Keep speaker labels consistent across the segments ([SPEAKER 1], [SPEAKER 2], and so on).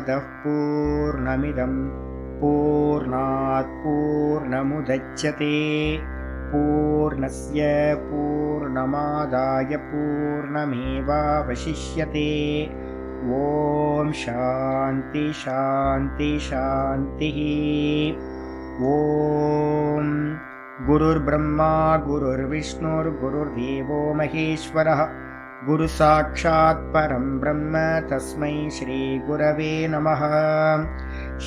[SPEAKER 1] पूर्णमदः पूर्णमिदं पूर्णात् पूर्णमुदच्यते पूर्णस्य पूर्णमादाय पूर्णमेवावशिष्यते। ओम शांति शांति शांतिः। ओम गुरुर्ब्रह्मा गुरुर्विष्णुर्गुरुर्देवो महेश्वरः गुरु साक्षात् परं ब्रह्म तस्मै श्री गुरवे नमः।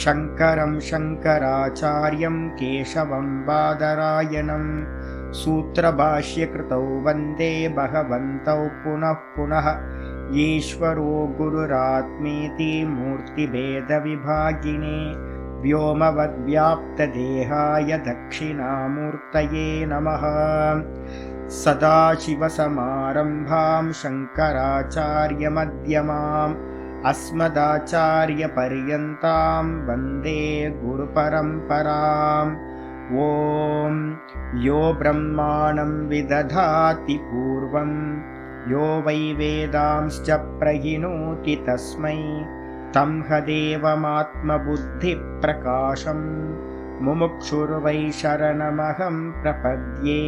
[SPEAKER 1] शंकरं शंकराचार्यं केशवं बादरायणं सूत्रभाष्यकृतौ वन्दे भगवन्तौ पुनः पुनः। ईश्वरो गुरुरात्मेति मूर्तिभेदविभागिने व्योमवद्व्याप्तदेहाय दक्षिणामूर्तये नमः। सदाशिवसमारम्भां शङ्कराचार्यमध्यमाम् अस्मदाचार्यपर्यन्तां वन्दे गुरुपरम्पराम्। ॐ यो ब्रह्माणं विदधाति पूर्वं यो वै वेदांश्च प्रहिणोति तस्मै तं हदेवमात्मबुद्धिप्रकाशं मुमुक्षुर्वै शरणमहं प्रपद्ये।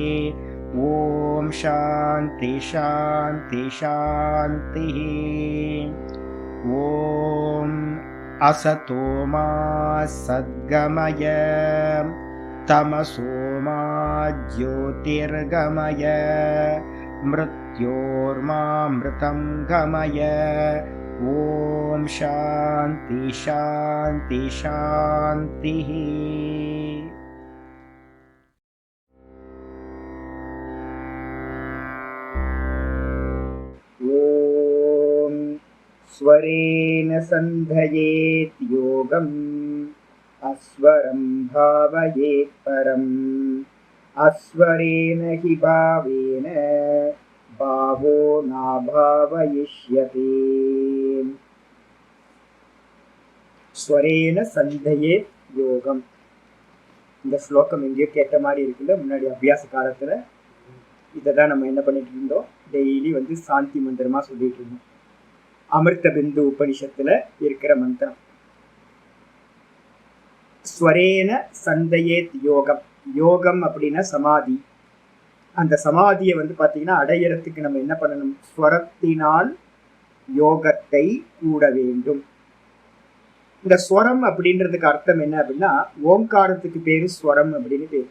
[SPEAKER 1] ओम शांति शांति शांतिः। ओम असतो मा सद्गमय तमसो मा ज्योतिर्गमय मृत्योर्मामृतं गमय। ओम शांति शांति शांतिः। ओम स्वरेण संधयेत् योगम् अस्वरं भावयेत् परम् अस्वरेण हि भावेन भावो नाभावयिष्यते। ஸ்வரேன சந்தயேத் யோகம். இந்த ஸ்லோகம் எங்கேயோ கேட்ட மாதிரி இருக்குல்ல, முன்னாடி அபியாச காலத்துல இதை தான் நம்ம என்ன பண்ணிட்டு இருந்தோம், டெய்லி சாந்தி மந்திரமா சொல்லிட்டு இருந்தோம். அமிர்த பிந்து உபனிஷத்துல இருக்கிற மந்திரம். ஸ்வரேன சந்தயேத் யோகம். யோகம் அப்படின்னா சமாதி. அந்த சமாதியை பாத்தீங்கன்னா அடையறதுக்கு நம்ம என்ன பண்ணணும், ஸ்வரத்தினால் யோகத்தை கூட வேண்டும். இந்த ஸ்வரம் அப்படின்றதுக்கு அர்த்தம் என்ன அப்படின்னா, ஓங்காரத்துக்கு பேரு ஸ்வரம் அப்படின்னு பேரு.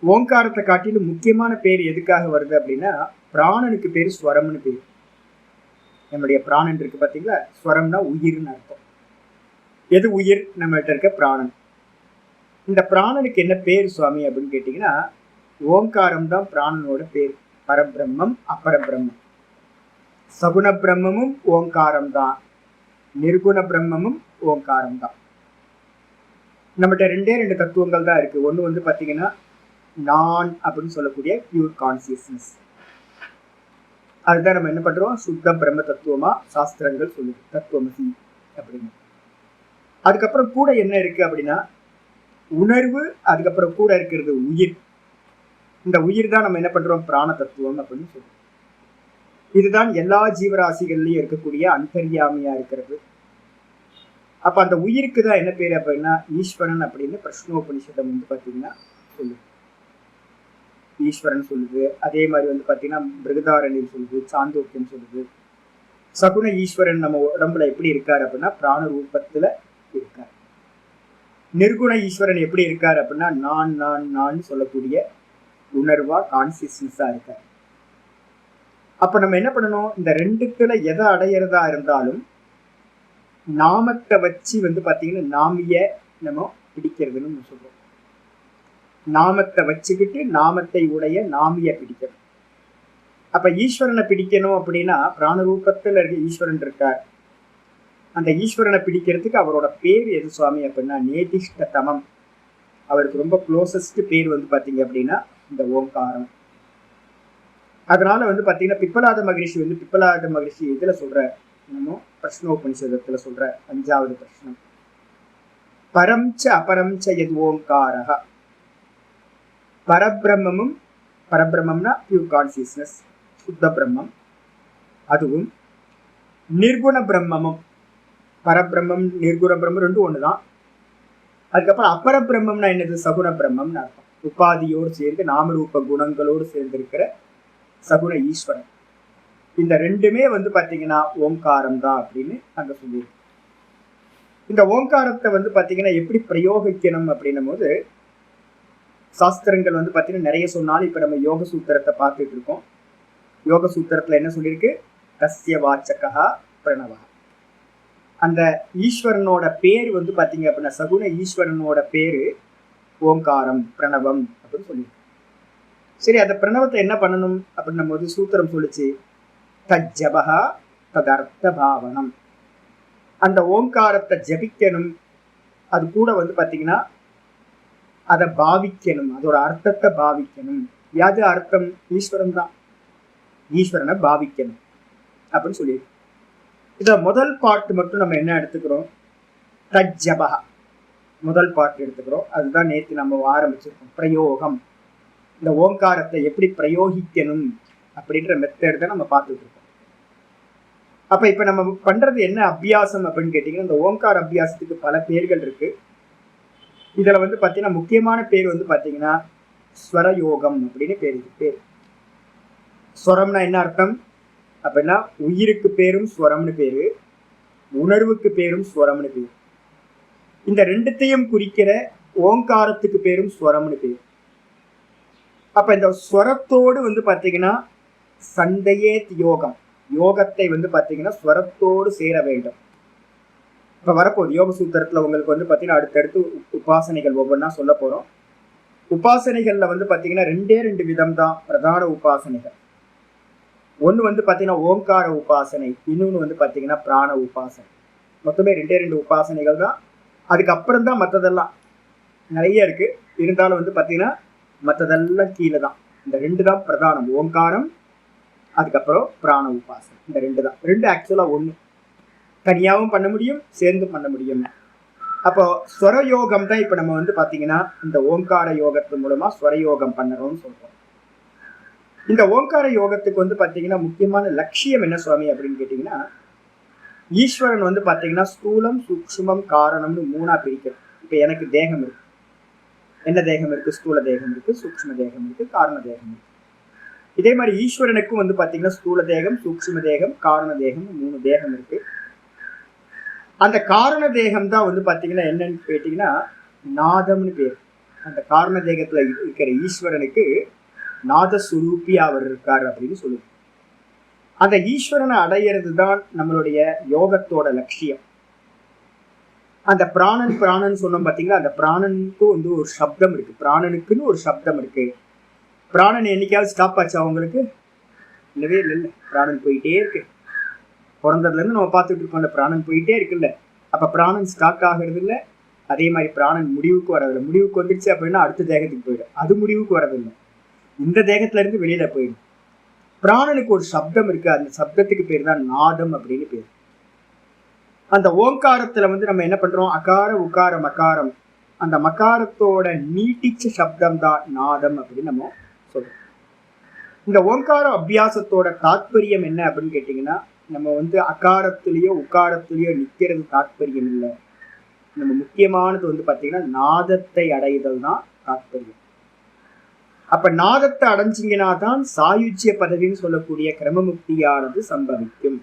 [SPEAKER 1] ஓங்காரத்தை காட்டிலும் முக்கியமான பேர் எதுக்காக வருது அப்படின்னா, பிராணனுக்கு பேரு ஸ்வரம்னு பேரு. நம்முடைய பிராணன் இருக்கு பாத்தீங்களா, ஸ்வரம்னா உயிர்னு அர்த்தம். எது உயிர்? நம்மகிட்ட இருக்க பிராணன். இந்த பிராணனுக்கு என்ன பேர் சுவாமி அப்படின்னு கேட்டீங்கன்னா, ஓங்காரம் தான் பிராணனோட பேர். பரபிரம்மம் அபரபிரம்மம். சகுண பிரம்மமும் ஓங்காரம் தான், நிர்குண பிரம்மமும் ஓங்காரம் தான். நம்மகிட்ட ரெண்டு தத்துவங்கள் தான் இருக்கு. ஒண்ணு பாத்தீங்கன்னா நான் அப்படின்னு சொல்லக்கூடிய பியூர் கான்சியஸ்னஸ். அதுதான் நம்ம என்ன பண்றோம், சுத்த பிரம்ம தத்துவமா சாஸ்திரங்கள் சொல்லுது, தத்துவமசி அப்படின்னு. அதுக்கப்புறம் கூட என்ன இருக்கு அப்படின்னா உணர்வு. அதுக்கப்புறம் கூட இருக்கிறது உயிர். இந்த உயிர் தான் நம்ம என்ன பண்றோம், பிராண தத்துவம் அப்படின்னு சொல்றோம். இதுதான் எல்லா ஜீவராசிகள்லயும் இருக்கக்கூடிய அந்தர்யாமியா இருக்கிறது. அப்ப அந்த உயிருக்கு தான் என்ன பேரு அப்படின்னா ஈஸ்வரன் அப்படின்னு பிரஷ்னோபனிஷதம் பாத்தீங்கன்னா சொல்லுது. ஈஸ்வரன் சொல்லுது. அதே மாதிரி பாத்தீங்கன்னா பிருகதாரண்யம் சொல்லுது, சாந்தோக்கியம் சொல்லுது. சகுண ஈஸ்வரன் நம்ம உடம்புல எப்படி இருக்காரு அப்படின்னா பிராண ரூபத்துல இருக்காரு. நிர்குண ஈஸ்வரன் எப்படி இருக்காரு அப்படின்னா நான் நான் நான் சொல்லக்கூடிய உணர்வா கான்சியஸ்னஸா இருக்காரு. அப்ப நம்ம என்ன பண்ணணும், இந்த ரெண்டுத்துல எதை அடையிறதா இருந்தாலும் நாமத்தை வச்சு பாத்தீங்கன்னா நாமிய நம்ம பிடிக்கிறதுன்னு நம்ம சொல்றோம். நாமத்தை வச்சுக்கிட்டு நாமத்தை உடைய நாமிய பிடிக்கணும். அப்ப ஈஸ்வரனை பிடிக்கணும் அப்படின்னா பிராணரூபத்துல இருக்க ஈஸ்வரன் இருக்கார். அந்த ஈஸ்வரனை பிடிக்கிறதுக்கு அவரோட பேர் எது சுவாமி அப்படின்னா நேதிஷ்டதமம். அவருக்கு ரொம்ப க்ளோசஸ்ட் பேர் பாத்தீங்க அப்படின்னா இந்த ஓங்காரம். அதனால பாத்தீங்கன்னா பிப்பலாத மகரிஷி இதுல சொல்ற, நம்ம பிரஷ்னோபனிஷதத்துல சொல்ற 5வது பிரஷ்னம், பரம்ச அபரம்ச எது ஓங்காரஹ. பரபிரம்மமும், பரபிரம்மம்னா பியூர் கான்சியஸ்னஸ், சுத்த பிரம்மம். அதுவும் நிர்குண பிரம்மமும், பரபிரம்மம் நிர்குண பிரம்மம் ரெண்டும் ஒண்ணுதான். அதுக்கப்புறம் அப்பர பிரம்மம்னா என்னது? சகுண பிரம்மம்னு அர்த்தம். உபாதியோடு சேர்ந்து நாமரூப குணங்களோடு சேர்ந்து இருக்கிற சகுண ஈஸ்வரன். இந்த ரெண்டுமே பாத்தீங்கன்னா ஓங்காரம் தான் அப்படின்னு அங்க சொல்லியிருக்கு. இந்த ஓங்காரத்தை பாத்தீங்கன்னா எப்படி பிரயோகிக்கணும் அப்படின்னும் போது சாஸ்திரங்கள் பாத்தீங்கன்னா நிறைய சொன்னாலும் இப்ப நம்ம யோக சூத்திரத்தை பார்த்துட்டு இருக்கோம். யோக சூத்திரத்துல என்ன சொல்லியிருக்கு? தஸ்ய வாச்சகா பிரணவா. அந்த ஈஸ்வரனோட பேர் பாத்தீங்க அப்படின்னா சகுண ஈஸ்வரனோட பேரு ஓங்காரம், பிரணவம் அப்படின்னு சொல்லியிருக்கு. சரி, அந்த பிரணவத்தை என்ன பண்ணணும் அப்படின்னும் போது சூத்திரம் சொல்லிச்சு, தஜ்ஜபஹா ததர்த்த பாவனம். அந்த ஓங்காரத்தை ஜபிக்கணும், அது கூட பாத்தீங்கன்னா அதை பாவிக்கணும், அதோட அர்த்தத்தை பாவிக்கணும். யாது அர்த்தம்? ஈஸ்வரன் தான். ஈஸ்வரனை பாவிக்கணும் அப்படின்னு சொல்லியிருக்கு. இத முதல் பாட்டு மட்டும் நம்ம என்ன எடுத்துக்கிறோம்? தஜ்ஜபஹா முதல் பாட்டு எடுத்துக்கிறோம். அதுதான் நேற்று நம்ம ஆரம்பிச்சிருக்கோம். பிரயோகம், இந்த ஓங்காரத்தை எப்படி பிரயோகிக்கணும் அப்படின்ற மெத்தட் தான் நம்ம பார்த்துட்டு இருக்கோம். அப்ப இப்ப நம்ம பண்றது என்ன அபியாசம் அப்படின்னு கேட்டீங்கன்னா, இந்த ஓங்கார அபியாசத்துக்கு பல பேர்கள் இருக்கு. இதுல பாத்தீங்கன்னா முக்கியமான பேர் பாத்தீங்கன்னா ஸ்வரயோகம் அப்படின்னு பேர். ஸ்வரம்னா என்ன அர்த்தம் அப்படின்னா, உயிருக்கு பேரும் ஸ்வரம்னு பேரு, உணர்வுக்கு பேரும் ஸ்வரம்னு பேரு. இந்த ரெண்டுத்தையும் குறிக்கிற ஓங்காரத்துக்கு பேரும் ஸ்வரம்னு பேரு. அப்ப இந்த ஸ்வரத்தோடு பாத்தீங்கன்னா சண்டையே யோகம், யோகத்தை பாத்தீங்கன்னா ஸ்வரத்தோடு சேர வேண்டும். இப்ப வரப்போகுது யோக சூத்திரத்துல உங்களுக்கு பாத்தீங்கன்னா அடுத்தடுத்து உபாசனைகள் ஒவ்வொன்றா சொல்ல போறோம். உபாசனைகள்ல பாத்தீங்கன்னா ரெண்டு விதம் தான் பிரதான உபாசனைகள். ஒண்ணு பாத்தீங்கன்னா ஓங்கார உபாசனை, இன்னொன்னு பாத்தீங்கன்னா பிராண உபாசனை. மொத்தமே ரெண்டு உபாசனைகள் தான். அதுக்கப்புறம் தான் மற்றதெல்லாம் நிறைய இருக்கு. இருந்தாலும் பாத்தீங்கன்னா மற்றதெல்லாம் கீழே தான். இந்த ரெண்டு தான் பிரதானம், ஓங்காரம் அதுக்கப்புறம் பிராண உபாசனை. இந்த ரெண்டு தான். ரெண்டு ஆக்சுவலா ஒண்ணு, தனியாகவும் பண்ண முடியும், சேர்ந்தும் பண்ண முடியும். அப்போ ஸ்வரயோகம் தான் இப்ப நம்ம பாத்தீங்கன்னா இந்த ஓங்கார யோகத்து மூலமா ஸ்வரயோகம் பண்ணணும்னு சொல்றோம். இந்த ஓங்கார யோகத்துக்கு பாத்தீங்கன்னா முக்கியமான லட்சியம் என்ன சுவாமி அப்படின்னு கேட்டீங்கன்னா, ஈஸ்வரன் பாத்தீங்கன்னா ஸ்தூலம், சூக்ஷ்மம், காரணம்னு மூணா பிரிக்கிறோம். இப்ப எனக்கு தேகம் இருக்கு. என்ன தேகம் இருக்கு? ஸ்தூல தேகம் இருக்கு, சூக்ஷ்ம தேகம் இருக்கு, காரண தேகம் இருக்கு. இதே மாதிரி ஈஸ்வரனுக்கும் பாத்தீங்கன்னா ஸ்தூல தேகம், சூக்ஷ்ம தேகம், காரண தேகம், 3 தேகம் இருக்கு. அந்த காரண தேகம் தான் பாத்தீங்கன்னா என்னன்னு கேட்டீங்கன்னா நாதம்னு பேர். அந்த காரண தேகத்துல இருக்கிற ஈஸ்வரனுக்கு நாதஸ்வரூபியா அவர் இருக்காரு அப்படின்னு சொல்லுவோம். அந்த ஈஸ்வரனை அடையிறது தான் நம்மளுடைய யோகத்தோட லட்சியம். அந்த பிராணன் சொன்னோம் பாத்தீங்களா, அந்த பிராணனுக்கும் ஒரு சப்தம் இருக்கு, பிராணனுக்குன்னு ஒரு சப்தம் இருக்கு. பிராணன் என்னைக்காவது ஸ்டாப் ஆச்சா அவங்களுக்கு? இல்லவே இல்லை. பிராணன் போயிட்டே இருக்கு. பிறந்ததுல இருந்து நம்ம பார்த்துட்டு இருக்கோம், அந்த பிராணன் போயிட்டே இருக்குல்ல. அப்ப பிராணன் ஸ்டாக் ஆகிறது இல்லை. அதே மாதிரி பிராணன் முடிவுக்கு வரதில்லை. முடிவுக்கு வந்துடுச்சு அப்படின்னா அடுத்த தேகத்துக்கு போயிடும். அது முடிவுக்கு வரதில்லை, இந்த தேகத்துல இருந்து வெளியில போயிடும். பிராணனுக்கு ஒரு சப்தம் இருக்கு, அந்த சப்தத்துக்கு பேர் தான் நாதம் அப்படின்னு பேர். அந்த ஓங்காரத்துல நம்ம என்ன பண்றோம்? அகார உகார மகாரம், அந்த மகாரத்தோட நீட்டிச்ச சப்தம் தான் நாதம் அப்படின்னு நம்ம சொல்றோம். இந்த ஓங்கார அபியாசத்தோட தாற்பயம் என்ன அப்படின்னு கேட்டீங்கன்னா, நம்ம அகாரத்திலேயோ உக்காரத்திலேயோ நிக்கிறது தாற்பயம் இல்லை. நம்ம முக்கியமானது பாத்தீங்கன்னா நாதத்தை அடைதல் தான் தாற்பயம். அப்ப நாதத்தை அடைஞ்சிங்கன்னா தான் சாயுஜ்ய பதவின்னு சொல்லக்கூடிய கிரமமுக்தியானது சம்பவிக்கும்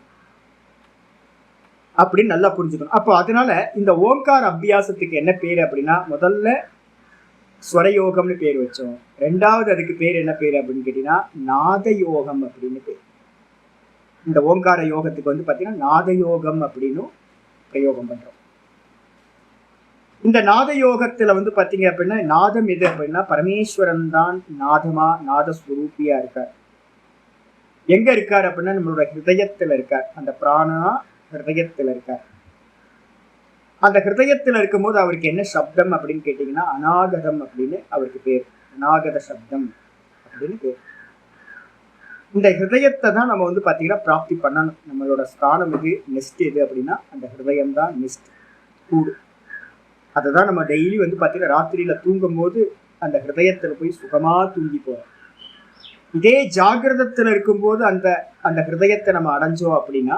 [SPEAKER 1] அப்படின்னு நல்லா புரிஞ்சுக்கணும். அப்போ அதனால இந்த ஓங்கார அபியாசத்துக்கு என்ன பேரு அப்படின்னா, முதல்ல ஸ்வரயோகம்னு பேர் வச்சோம். ரெண்டாவது அதுக்கு பேர் என்ன பேரு அப்படின்னு கேட்டீங்கன்னா நாத யோகம் அப்படின்னு பேர். இந்த ஓங்கார யோகத்துக்கு பாத்தீங்கன்னா நாத யோகம் அப்படின்னு பிரயோகம் பண்றோம். இந்த நாத யோகத்துல பாத்தீங்க அப்படின்னா நாதம் எது அப்படின்னா பரமேஸ்வரன் தான் நாதமா நாதஸ்வரூபியா இருக்கார். எங்க இருக்கார் அப்படின்னா நம்மளோட ஹிருதயத்துல இருக்கார். அந்த பிராணனா ஹிருதயத்துல இருக்கார். அந்த ஹிருதயத்துல இருக்கும் போது அவருக்கு என்ன சப்தம் அப்படின்னு கேட்டீங்கன்னா அநாகதம் அப்படின்னு அவருக்கு பேர். அநாகத சப்தம் அப்படின்னு பேர். இந்த ஹிருதயத்தை தான் நம்ம பாத்தீங்கன்னா பிராப்தி பண்ணணும். நம்மளோட ஸ்தானம் எது, நெஸ்ட் எது அப்படின்னா அந்த ஹிருதயம் தான் நெஸ்ட், கூடு. அதை தான் நம்ம டெய்லி பாத்தீங்கன்னா ராத்திரியில தூங்கும் போது அந்த ஹிருதயத்துல போய் சுகமா தூங்கி போறோம். இதே ஜாகிரதத்துல இருக்கும்போது அந்த அந்த ஹிருதயத்தை நம்ம அடைஞ்சோம் அப்படின்னா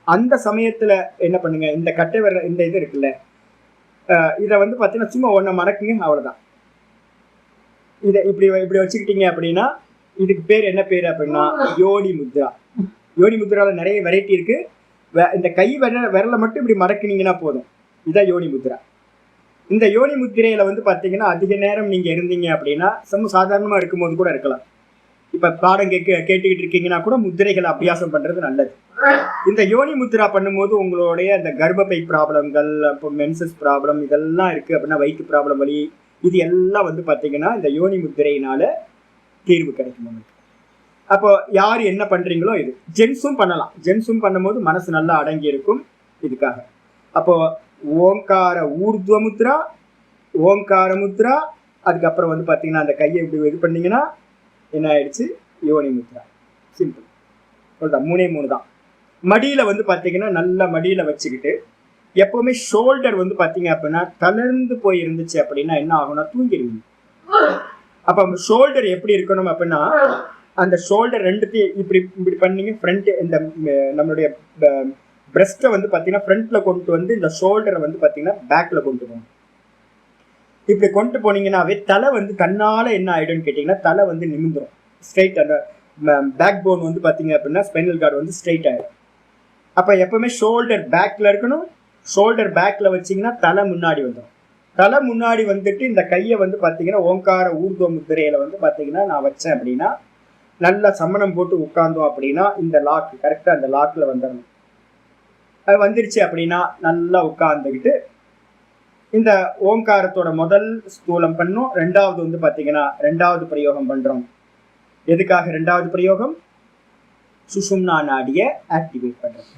[SPEAKER 1] அந்த சமயத்துல என்ன பண்ணுங்க, இந்த கட்டை விரல் இந்த இது இருக்குல்ல, இதை வந்து பார்த்தீங்கன்னா சும்மா ஒன்றை மடக்குங்க, அவ்வளோதான். இதை இப்படி இப்படி வச்சுக்கிட்டீங்க அப்படின்னா இதுக்கு பேர் என்ன பேர் அப்படின்னா யோனி முத்ரா. யோனி முத்ராவில் நிறைய வெரைட்டி இருக்கு. இந்த கை விரலை மட்டும் இப்படி மடக்குனீங்கன்னா போதும், இதான் யோனி முத்ரா. இந்த யோனி முத்திரையில வந்து பார்த்தீங்கன்னா அதிக நேரம் நீங்க இருந்தீங்க அப்படின்னா சாதாரணமா இருக்கும்போது கூட இருக்கலாம். இப்ப பாடம் கேட்டுக்கிட்டு இருக்கீங்கன்னா கூட முத்திரைகளை அபியாசம் பண்றது நல்லது. இந்த யோனி முத்ரா பண்ணும்போது உங்களுடைய அந்த கர்ப்பப்பை ப்ராப்ளம்கள், அப்போ மென்சஸ் ப்ராப்ளம் இதெல்லாம் இருக்கு அப்படின்னா, வயிற்று ப்ராப்ளம், வலி, இது எல்லாம் வந்து பார்த்தீங்கன்னா இந்த யோனி முத்திரையினால தீர்வு கிடைக்கும் உங்களுக்கு. அப்போ யார் என்ன பண்றீங்களோ, இது ஜென்ஸும் பண்ணலாம். ஜென்ஸும் பண்ணும்போது மனசு நல்லா அடங்கி இருக்கும் இதுக்காக. அப்போ ஓங்கார ஊர்துவ முத்ரா, ஓங்கார முத்ரா, அதுக்கப்புறம் வந்து பார்த்தீங்கன்னா அந்த கையை இப்படி இது பண்ணீங்கன்னா என்ன ஆயிடுச்சு, யோனி முத்ரா. சிம்பிள், சொல்றேன். 3 தான். மடியில வந்து பார்த்தீங்கன்னா நல்லா மடியில வச்சுக்கிட்டு, எப்பவுமே ஷோல்டர் வந்து பார்த்தீங்க அப்படின்னா தளர்ந்து போய் இருந்துச்சு அப்படின்னா என்ன ஆகும்னா தூங்கிடுவீங்க. அப்போ ஷோல்டர் எப்படி இருக்கணும் அப்படின்னா, அந்த ஷோல்டர் ரெண்டுத்தையும் இப்படி இப்படி பண்ணீங்க. ஃப்ரண்ட் இந்த நம்மளுடைய பிரஸ்ட்டை வந்து பார்த்தீங்கன்னா ஃப்ரண்ட்ல கொண்டு வந்து இந்த ஷோல்டரை வந்து பார்த்தீங்கன்னா பேக்ல கொண்டு போகணும். இப்படி கொண்டு போனீங்கன்னாவே தலை வந்து தன்னால என்ன ஆயிடும்னு கேட்டீங்கன்னா தலை வந்து நிமிந்துடும். ஸ்ட்ரைட் அந்த பேக் போன் வந்து பார்த்தீங்க அப்படின்னா ஸ்பைனல் கார்டு வந்து ஸ்ட்ரைட் ஆயிடும். அப்போ எப்பவுமே ஷோல்டர் பேக்ல இருக்கணும். ஷோல்டர் பேக்ல வச்சிங்கன்னா தலை முன்னாடி வந்துடும். தலை முன்னாடி வந்துட்டு இந்த கையை வந்து பார்த்தீங்கன்னா ஓங்கார ஊர்துவ முத்திரையில வந்து பார்த்தீங்கன்னா நான் வச்சேன் அப்படின்னா, நல்லா சமணம் போட்டு உட்கார்ந்தோம் அப்படின்னா இந்த லாக் கரெக்டாக அந்த லாக்ல வந்துடணும். அது வந்துருச்சு அப்படின்னா நல்லா உட்கார்ந்துக்கிட்டு இந்த ஓங்காரத்தோட முதல் ஸ்தூலம் பண்ணும். ரெண்டாவது வந்து பார்த்தீங்கன்னா ரெண்டாவது பிரயோகம் பண்றோம். எதுக்காக ரெண்டாவது பிரயோகம்? சுஷும்னா நாடியை ஆக்டிவேட் பண்றோம்.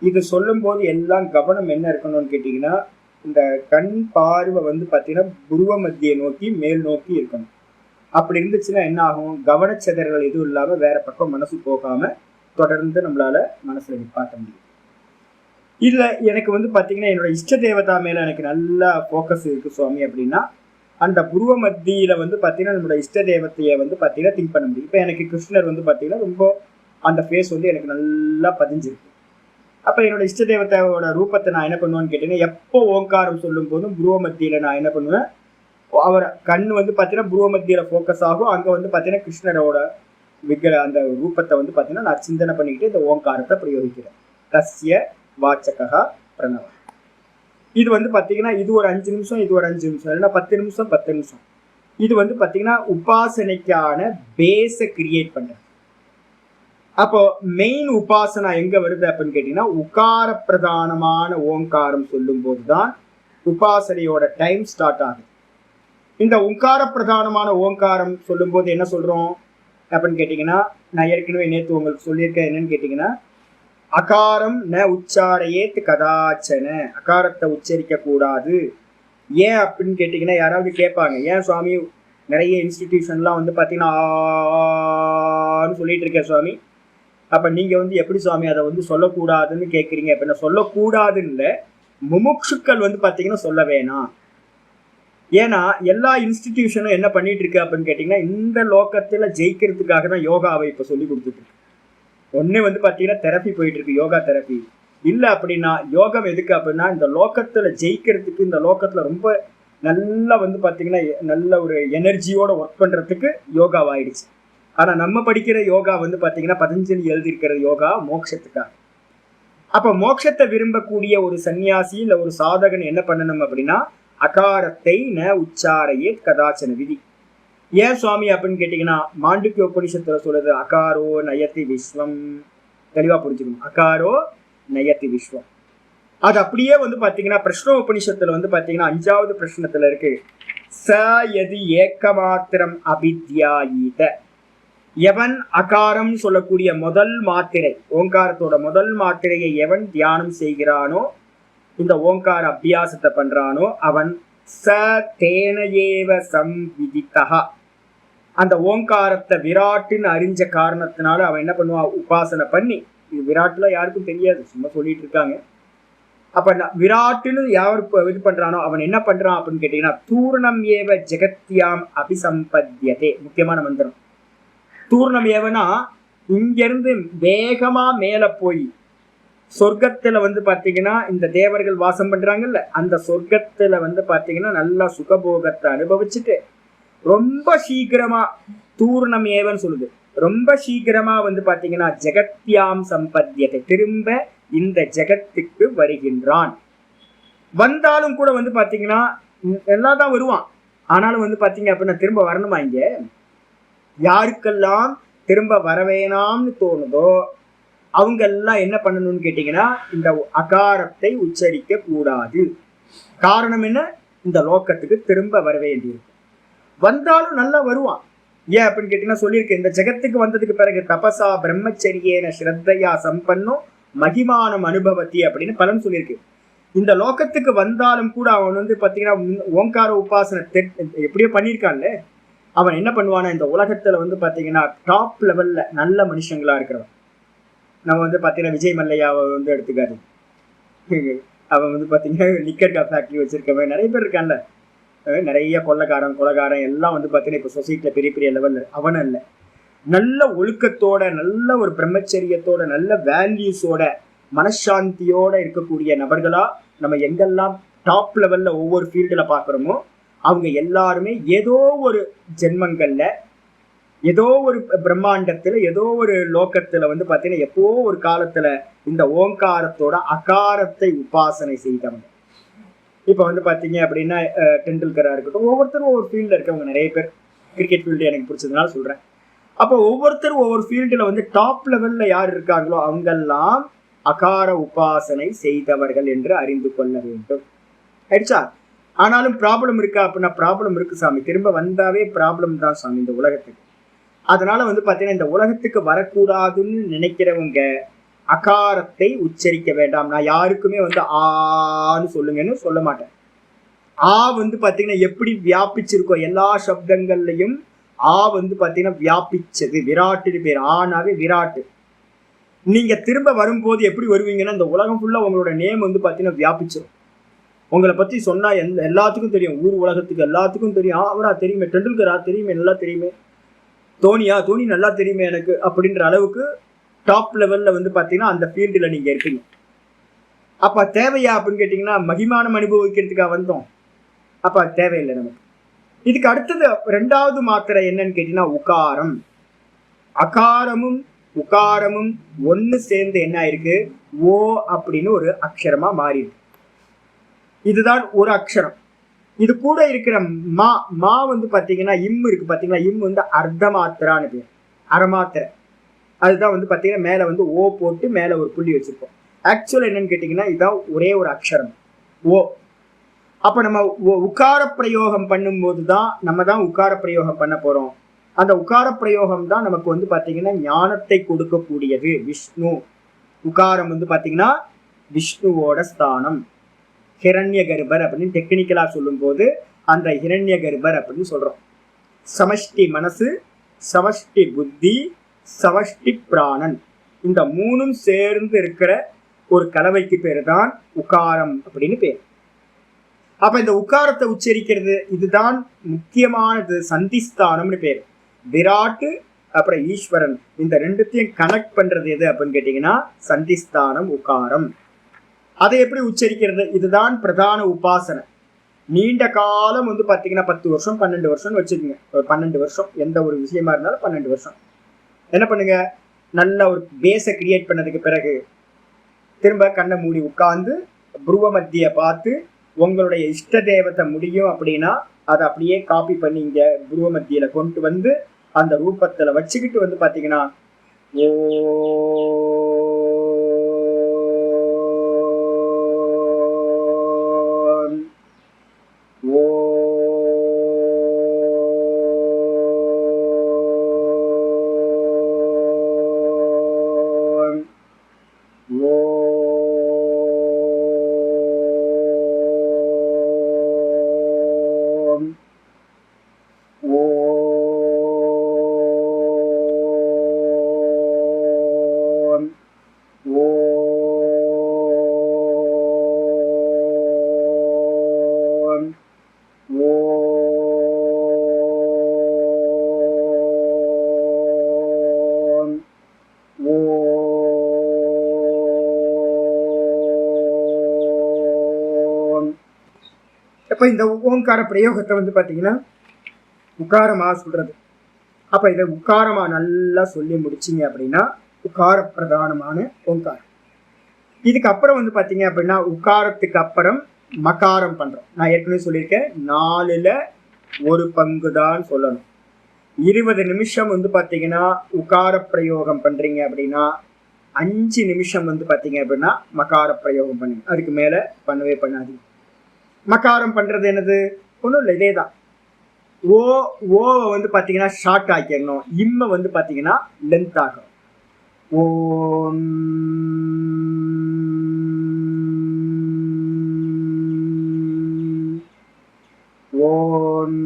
[SPEAKER 1] இது சொல்லும் போது எல்லாம் கவனம் என்ன இருக்கணும்னு கேட்டீங்கன்னா, இந்த கண் பார்வை வந்து பார்த்தீங்கன்னா புருவ மத்தியை நோக்கி மேல் நோக்கி இருக்கணும். அப்படி இருந்துச்சுன்னா என்ன ஆகும், கவனச்சிதறல் எதுவும் இல்லாம வேற பக்கம் மனசு போகாம தொடர்ந்து நம்மளால மனசுல நிப்பாட்ட முடியும். இதுல எனக்கு வந்து பாத்தீங்கன்னா என்னோட இஷ்ட தேவதா மேல எனக்கு நல்லா ஃபோக்கஸ் இருக்கு சுவாமி அப்படின்னா, அந்த புருவ மத்தியில வந்து பாத்தீங்கன்னா நம்மளோட இஷ்ட தேவத்தையை வந்து பாத்தீங்கன்னா திங்க் பண்ண முடியும். இப்ப எனக்கு கிருஷ்ணர் வந்து பாத்தீங்கன்னா ரொம்ப அந்த ஃபேஸ் வந்து எனக்கு நல்லா பதிஞ்சிருக்கு. அப்ப என்னோட இஷ்ட தேவத்தையோட ரூபத்தை நான் என்ன பண்ணுவேன்னு கேட்டீங்கன்னா, எப்போ ஓங்காரம் சொல்லும் போதும் புருவ மத்தியில நான் என்ன பண்ணுவேன், அவர் கண் வந்து பாத்தீங்கன்னா புருவ மத்தியில ஃபோக்கஸ் ஆகும். அங்க வந்து பாத்தீங்கன்னா கிருஷ்ணரோட அந்த ரூபத்தை வந்து பாத்தீங்கன்னா நான் சிந்தனை பண்ணிக்கிட்டு இந்த ஓங்காரத்தை பிரயோகிக்கிறேன். தஸ்ய வாச்சகா பிரணவ. இது வந்து பாத்தீங்கன்னா இது ஒரு 5 நிமிஷம், இது ஒரு 5 நிமிஷம், இல்லைன்னா 10 நிமிஷம் 10 நிமிஷம். இது வந்து பாத்தீங்கன்னா உபாசனைக்கான பேஸை கிரியேட் பண்றது. அப்போ மெயின் உபாசனா எங்க வருது அப்படின்னு கேட்டீங்கன்னா, உகார பிரதானமான ஓங்காரம் சொல்லும் போதுதான் உபாசனையோட டைம் ஸ்டார்ட் ஆகுது. இந்த உகார பிரதானமான ஓங்காரம் சொல்லும் போது என்ன சொல்றோம் அப்படின்னு கேட்டீங்கன்னா, நான் ஏற்கனவே நேற்று உங்களுக்கு சொல்லியிருக்கேன். என்னன்னு கேட்டீங்கன்னா, அகாரம் ந உச்சாரையேத் கதாச்சன, அகாரத்தை உச்சரிக்க கூடாது. ஏன் அப்படின்னு கேட்டீங்கன்னா, யாராவது கேட்பாங்க, ஏன் சுவாமி நிறைய இன்ஸ்டிடியூஷன்லாம் வந்து பார்த்தீங்கன்னா சொல்லிட்டு இருக்கேன் சுவாமி, அப்ப நீங்க வந்து எப்படி சுவாமி அதை வந்து சொல்லக்கூடாதுன்னு கேட்குறீங்க? அப்படின்னா சொல்லக்கூடாதுன்னு முமுட்சுக்கள் வந்து பாத்தீங்கன்னா சொல்ல வேணாம். ஏன்னா எல்லா இன்ஸ்டிடியூஷனும் என்ன பண்ணிட்டு இருக்கு அப்படின்னு கேட்டீங்கன்னா, இந்த லோக்கத்துல ஜெயிக்கிறதுக்காக தான் யோகாவை இப்ப சொல்லி கொடுத்துட்டு இருக்கு. ஒண்ணு வந்து பாத்தீங்கன்னா தெரப்பி போயிட்டு இருக்கு, யோகா தெரப்பி. இல்ல அப்படின்னா யோகம் எதுக்கு அப்படின்னா, இந்த லோக்கத்துல ஜெயிக்கிறதுக்கு, இந்த லோக்கத்துல ரொம்ப நல்லா வந்து பாத்தீங்கன்னா நல்ல ஒரு எனர்ஜியோட ஒர்க் பண்றதுக்கு யோகாவாயிடுச்சு. ஆனா நம்ம படிக்கிற யோகா வந்து பாத்தீங்கன்னா பதஞ்சலி எழுதியிருக்கிற யோகா மோட்சத்துக்காக. அப்ப மோட்சத்தை விரும்பக்கூடிய ஒரு சன்னியாசி இல்ல ஒரு சாதகன் என்ன பண்ணணும் அப்படின்னா, அகாரத்தை ந உச்சாரையே கதாச்சன விதி. ஏன் சுவாமி அப்படின்னு கேட்டீங்கன்னா, மாண்டூக்கிய உபனிஷத்துல சொல்றது அகாரோ நயத்தி விஸ்வம். தெளிவா புரிஞ்சுக்கணும், அகாரோ நயத்தி விஸ்வம். அது அப்படியே வந்து பாத்தீங்கன்னா பிரஷ்ன உபனிஷத்துல வந்து பாத்தீங்கன்னா 5வது பிரஷ்னத்துல இருக்கு, ச யதி ஏக்கமாத்திரம் அபித்யாயீத. எவன் அகாரம் சொல்லக்கூடிய முதல் மாத்திரை, ஓங்காரத்தோட முதல் மாத்திரையை எவன் தியானம் செய்கிறானோ, இந்த ஓங்கார அபியாசத்தை பண்றானோ, அவன் ச தேனயேவ சம்விதிதஹ. அந்த ஓங்காரத்தை விராட்டுன்னு அறிஞ்ச காரணத்தினால அவன் என்ன பண்ணுவான், உபாசனை பண்ணி. இது விராட்டுல யாருக்கும் தெரியாது, சும்மா சொல்லிட்டு இருக்காங்க. அப்ப விராட்டுன்னு யார் இது பண்றானோ அவன் என்ன பண்றான் அப்படின்னு கேட்டீங்கன்னா, தூர்ணம் ஏவ ஜெகத்யாம் அபிசம்பத்யதே. முக்கியமான மந்திரம் தூர்ணம் ஏவனா, இங்கிருந்து வேகமா மேல போய் சொர்க்கத்துல வந்து பாத்தீங்கன்னா இந்த தேவர்கள் வாசம் பண்றாங்கல்ல, அந்த சொர்க்கத்துல வந்து பாத்தீங்கன்னா நல்லா சுகபோகத்தை அனுபவிச்சுட்டு ரொம்ப சீக்கிரமா, தூர்ணம் ஏவன்னு சொல்லுது, ரொம்ப சீக்கிரமா வந்து பாத்தீங்கன்னா ஜெகத்யாம் சம்பத்தியத்தை, திரும்ப இந்த ஜெகத்துக்கு வருகின்றான். வந்தாலும் கூட வந்து பாத்தீங்கன்னா எல்லாம் தான் வருவான். ஆனாலும் வந்து பாத்தீங்க அப்படின்னா திரும்ப வரணுமா? இங்க யாருக்கெல்லாம் திரும்ப வரவேணாம்னு தோணுதோ அவங்க எல்லாம் என்ன பண்ணணும்னு கேட்டீங்கன்னா, இந்த அகாரத்தை உச்சரிக்க கூடாது. காரணம் என்ன? இந்த லோக்கத்துக்கு திரும்ப வர வேண்டியிருக்கு. வந்தாலும் நல்லா வருவான். ஏன் அப்படின்னு கேட்டீங்கன்னா சொல்லியிருக்கேன், இந்த ஜெகத்துக்கு வந்ததுக்கு பிறகு தபசா பிரம்மச்சரியேன ஸ்ரத்தையா சம்பன்னோ மகிமானம் அனுபவத்தி அப்படின்னு பலன் சொல்லியிருக்கு. இந்த லோக்கத்துக்கு வந்தாலும் கூட அவன் வந்து பாத்தீங்கன்னா ஓங்கார உபாசனை எப்படியோ பண்ணியிருக்கான்ல, அவன் என்ன பண்ணுவானா, இந்த உலகத்துல வந்து பாத்தீங்கன்னா டாப் லெவல்ல நல்ல மனுஷங்களா இருக்கிறவன். நம்ம வந்து பாத்தீங்கன்னா விஜய் மல்லையாவை வந்து எடுத்துக்காரு, அவன் வந்து பாத்தீங்கன்னா லிக்கர் ஃபேக்டரி வச்சிருக்கவன் நிறைய பேர் இருக்கான்ல, நிறைய கொலைகாரன் எல்லாம் வந்து பாத்தீங்கன்னா இப்ப சொசைட்டில பெரிய பெரிய லெவல்ல. அவன் இல்ல, நல்ல ஒழுக்கத்தோட, நல்ல ஒரு பிரம்மச்சரியத்தோட, நல்ல வேல்யூஸோட, மனசாந்தியோட இருக்கக்கூடிய நபர்களா நம்ம எங்கெல்லாம் டாப் லெவல்ல ஒவ்வொரு ஃபீல்டுல பாக்குறோமோ அவங்க எல்லாருமே ஏதோ ஒரு ஜென்மங்கள்ல, ஏதோ ஒரு பிரம்மாண்டத்துல, ஏதோ ஒரு லோக்கத்துல வந்து பாத்தீங்கன்னா எப்போ ஒரு காலத்துல இந்த ஓங்காரத்தோட அகாரத்தை உபாசனை செய்தவங்க. இப்ப வந்து பாத்தீங்க அப்படின்னா டெண்டுல்கரா இருக்கட்டும், ஒவ்வொருத்தரும் ஒவ்வொரு ஃபீல்ட்ல இருக்கவங்க நிறைய பேர். கிரிக்கெட் ஃபீல்டு எனக்கு பிடிச்சதுனால சொல்றேன். அப்போ ஒவ்வொருத்தரும் ஒவ்வொரு ஃபீல்டுல வந்து டாப் லெவல்ல யார் இருக்காங்களோ அவங்கெல்லாம் அகார உபாசனை செய்தவர்கள் என்று அறிந்து கொள்ள வேண்டும். ஆயிடுச்சா? ஆனாலும் ப்ராப்ளம் இருக்கா அப்படின்னா ப்ராப்ளம் இருக்கு சாமி. திரும்ப வந்தாவே ப்ராப்ளம் தான் சாமி இந்த உலகத்துக்கு. அதனால வந்து பாத்தீங்கன்னா இந்த உலகத்துக்கு வரக்கூடாதுன்னு நினைக்கிறவங்க அகாரத்தை உச்சரிக்க வேண்டாம். நான் யாருக்குமே வந்து ஆன்னு சொல்லுங்கன்னு சொல்ல மாட்டேன். ஆ வந்து பாத்தீங்கன்னா எப்படி வியாபிச்சிருக்கோ எல்லா சப்தங்கள்லையும் ஆ வந்து பாத்தீங்கன்னா வியாபிச்சது, விராட்டுன்னு பேர். ஆனாவே விராட்டு. நீங்க திரும்ப வரும்போது எப்படி வருவீங்கன்னா, இந்த உலகம் ஃபுல்லா உங்களோட நேம் வந்து பாத்தீங்கன்னா வியாபிச்சிடும். உங்களை பத்தி சொன்னா எல்லாத்துக்கும் தெரியும், ஊர் உலகத்துக்கு எல்லாத்துக்கும் தெரியும். அவரா தெரியுமே, டெண்டுல்கரா தெரியுமே, நல்லா தெரியுமே, தோனி நல்லா தெரியுமே எனக்கு அப்படின்ற அளவுக்கு டாப் லெவல்ல வந்து பாத்தீங்கன்னா அந்த ஃபீல்டுல நீங்க இருக்கீங்க. அப்ப தேவையா அப்படின்னு கேட்டீங்கன்னா, மகிமானம் அனுபவிக்கிறதுக்காக வந்தோம். அப்ப தேவையில்லை நமக்கு. இதுக்கு அடுத்தது 2வது மாத்திரை என்னன்னு கேட்டீங்கன்னா உகாரம். அகாரமும் உகாரமும் ஒன்னு சேர்ந்து என்ன ஆயிருக்கு, ஓ அப்படின்னு ஒரு அக்ஷரமா மாறிடுது. இதுதான் ஒரு அக்ஷரம். இது கூட இருக்கிற மா வந்து பாத்தீங்கன்னா இம் இருக்கு பாத்தீங்களா, இம் வந்து அர்த்த மாத்திரான்னு பேர், அரை மாத்திரை. அதுதான் வந்து பாத்தீங்கன்னா மேல வந்து ஓ போட்டு மேல ஒரு புள்ளி வச்சிருப்போம். ஆக்சுவல் என்னன்னு கேட்டீங்கன்னா இதுதான் ஒரே ஒரு அக்ஷரம் ஓ. அப்ப நம்ம உக்கார பிரயோகம் பண்ணும்போது தான் நம்ம தான் உக்கார பிரயோகம் பண்ண போறோம். அந்த உக்கார பிரயோகம் தான் நமக்கு வந்து பாத்தீங்கன்னா ஞானத்தை கொடுக்கக்கூடியது. விஷ்ணு உக்காரம் வந்து பாத்தீங்கன்னா விஷ்ணுவோட ஸ்தானம். ஹிரண்ய கர்ப்பர் அப்படின்னு டெக்னிக்கலா சொல்லும் போது அந்த ஹிரண்ய கர்ப்பர் அப்படின்னு சொல்றோம். சமஷ்டி மனசு, சமஷ்டி புத்தி, சமஷ்டி பிராணன், இந்த மூணும் சேர்ந்து இருக்கிற ஒரு கலவைக்கு பேரு தான் உகாரம் அப்படின்னு பேர். அப்ப இந்த உக்காரத்தை உச்சரிக்கிறது இதுதான் முக்கியமானது. சந்திஸ்தானம்னு பேர். விராட்டு அப்புறம் ஈஸ்வரன் இந்த ரெண்டுத்தையும் கனெக்ட் பண்றது எது அப்படின்னு கேட்டீங்கன்னா சந்திஸ்தானம் உக்காரம். அதை எப்படி உச்சரிக்கிறது? இதுதான் பிரதான உபாசனை. நீண்ட காலம் பாத்தீங்கன்னா 10 வருஷம் 12 வருஷம் வச்சுக்கோங்க. ஒரு 12 வருஷம் எந்த ஒரு விஷயமா இருந்தாலும் 12 வருஷம் என்ன பண்ணுங்க, நல்ல ஒரு பேஸை கிரியேட் பண்ணதுக்கு பிறகு திரும்ப கண்ணை மூடி உட்கார்ந்து புருவ மத்திய பார்த்து உங்களுடைய இஷ்ட தேவத்தை முடியும் அப்படின்னா அதை அப்படியே காப்பி பண்ணி இங்க புருவ மத்தியில கொண்டு வந்து அந்த ரூபத்துல வச்சுக்கிட்டு பாத்தீங்கன்னா ஓ அப்ப இந்த ஓங்கார பிரயோகத்தை பாத்தீங்கன்னா உக்காரமா சொல்றது. அப்ப இதை உக்காரமா நல்லா சொல்லி முடிச்சிங்க அப்படின்னா உக்கார பிரதானமான ஓங்காரம். இதுக்கு அப்புறம் பாத்தீங்க அப்படின்னா உக்காரத்துக்கு அப்புறம் மகாரம் பண்றோம். நான் ஏற்கனவே சொல்லியிருக்கேன் 4ல் 1 பங்கு தான் சொல்லணும். 20 நிமிஷம் பாத்தீங்கன்னா உக்கார பிரயோகம் பண்றீங்க அப்படின்னா 5 நிமிஷம் பாத்தீங்க அப்படின்னா மகார பிரயோகம் பண்ணுங்க. அதுக்கு மேல பண்ணவே பண்ணாதீங்க. மகாரம் பண்றது என்னது? ஒன்றும் இல்லை, இதே தான். ஓவை பாத்தீங்கன்னா ஷார்ட் ஆக்கிடணும். இம்மை பாத்தீங்கன்னா லென்த் ஆகணும். ஓம் ஓம்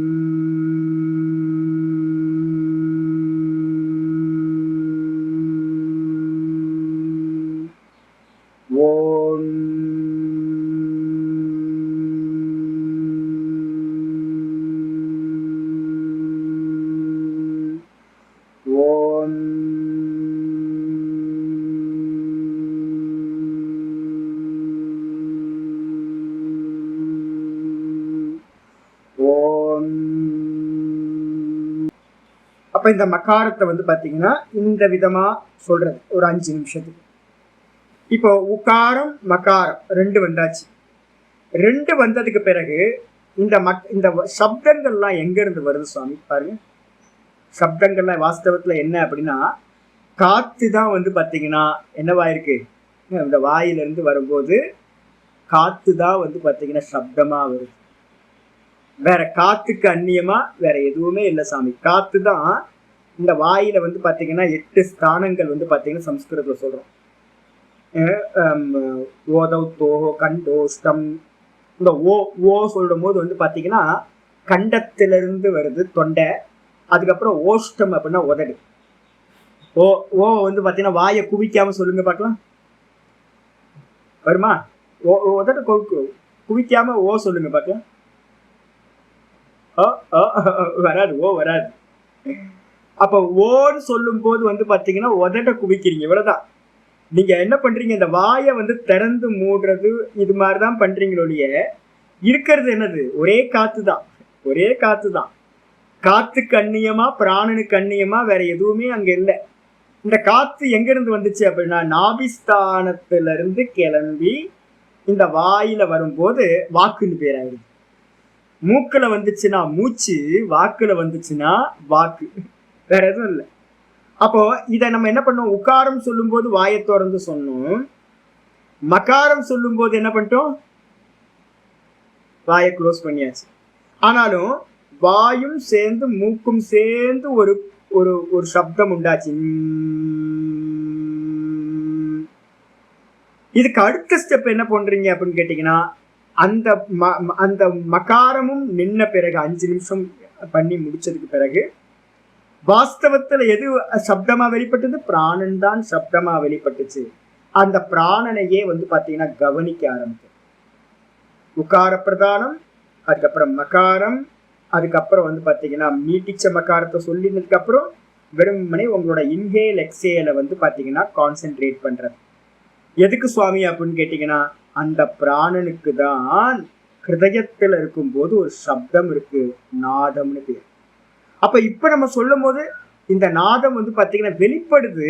[SPEAKER 1] ஓம் அப்ப இந்த மகாரத்தை பாத்தீங்கன்னா இந்த விதமா சொல்றது ஒரு 5 நிமிஷத்துக்கு. இப்போ உக்காரம் மகாரம் 2 வந்தாச்சு. 2 வந்ததுக்கு பிறகு இந்த சப்தங்கள்லாம் எங்க இருந்து வருது சுவாமி பாருங்க. சப்தங்கள்லாம் வாஸ்தவத்துல என்ன அப்படின்னா காத்து தான் பாத்தீங்கன்னா என்னவாயிருக்கு, இந்த வாயில இருந்து வரும்போது காத்து தான் பாத்தீங்கன்னா சப்தமா வருது. வேற காத்துக்கு அந்நியமா வேற எதுவுமே இல்லை சாமி. காத்து தான் இந்த வாயில பாத்தீங்கன்னா 8 ஸ்தானங்கள் பாத்தீங்கன்னா சம்ஸ்கிருதத்துல சொல்றோம். ஓதௌத்தோஹோ கண்டோஷ்டம். இந்த ஓ சொல்லும் போது பாத்தீங்கன்னா கண்டத்திலிருந்து வருது தொண்டை. அதுக்கப்புறம் ஓஷ்டம் அப்படின்னா உதடு. ஓ பாத்தீங்கன்னா வாயை குவிக்காம சொல்லுங்க பார்க்கலாம். வருமா? உதடு குவிக்காம ஓ சொல்லுங்க பார்க்கலாம். வராது, ஓ வராது. அப்ப ஓன்னு சொல்லும் போது பாத்தீங்கன்னா உதட்ட குவிக்கிறீங்க, இவ்வளவுதான். நீங்க என்ன பண்றீங்க, இந்த வாயை திறந்து மூடுறது இது மாதிரிதான் பண்றீங்களோடைய. இருக்கிறது என்னது? ஒரே காத்து தான், ஒரே காத்து தான். காத்துக்கு அந்நியமா பிராணனுக்கு அந்நியமா வேற எதுவுமே அங்க இல்லை. இந்த காத்து எங்க இருந்து வந்துச்சு அப்படின்னா நாபிஸ்தானத்துல இருந்து கிளம்பி இந்த வாயில வரும்போது வாக்குன்னு பேராயிடுது. மூக்குல வந்துச்சுன்னா மூச்சு, வாக்குல வந்துச்சுன்னா வாக்கு, வேற எதுவும் இல்லை. அப்போ இதை நம்ம என்ன பண்ணோம், உக்காரம் சொல்லும் போது வாயை திறந்து சொன்னோம். மகாரம் சொல்லும் போது என்ன பண்ணிட்டோம், வாயை க்ளோஸ் பண்ணியாச்சு. ஆனாலும் வாயும் சேர்ந்து மூக்கும் சேர்ந்து ஒரு ஒரு ஒரு சப்தம் உண்டாச்சு. இதுக்கு அடுத்த ஸ்டெப் என்ன பண்றீங்க அப்படின்னு கேட்டீங்கன்னா அந்த மகாரமும் நின்ன பிறகு 5 நிமிஷம் பண்ணி முடிச்சதுக்கு பிறகு வாஸ்தவத்துல எது சப்தமா வெளிப்பட்டது? பிராணன் தான் சப்தமா வெளிப்பட்டுச்சு. அந்த பிராணனையே வந்து பாத்தீங்கன்னா கவனிக்க ஆரம்பிச்சு. உக்கார பிரதானம், அதுக்கப்புறம் மகாரம், அதுக்கப்புறம் வந்து பாத்தீங்கன்னா மீட்டிச்ச மகாரத்தை சொல்லினதுக்கு அப்புறம் வெறுமனே உங்களோட இன்ஹேல் எக்ஸேல வந்து பாத்தீங்கன்னா கான்சென்ட்ரேட் பண்றது. எதுக்கு சுவாமி அப்படின்னு கேட்டீங்கன்னா, அந்த பிராணனுக்கு தான் ஹிருதயத்துல இருக்கும்போது ஒரு சப்தம் இருக்கு, நாதம்னு பேர். அப்ப இப்ப நம்ம சொல்லும் போது இந்த நாதம் வந்து பாத்தீங்கன்னா வெளிப்படுது.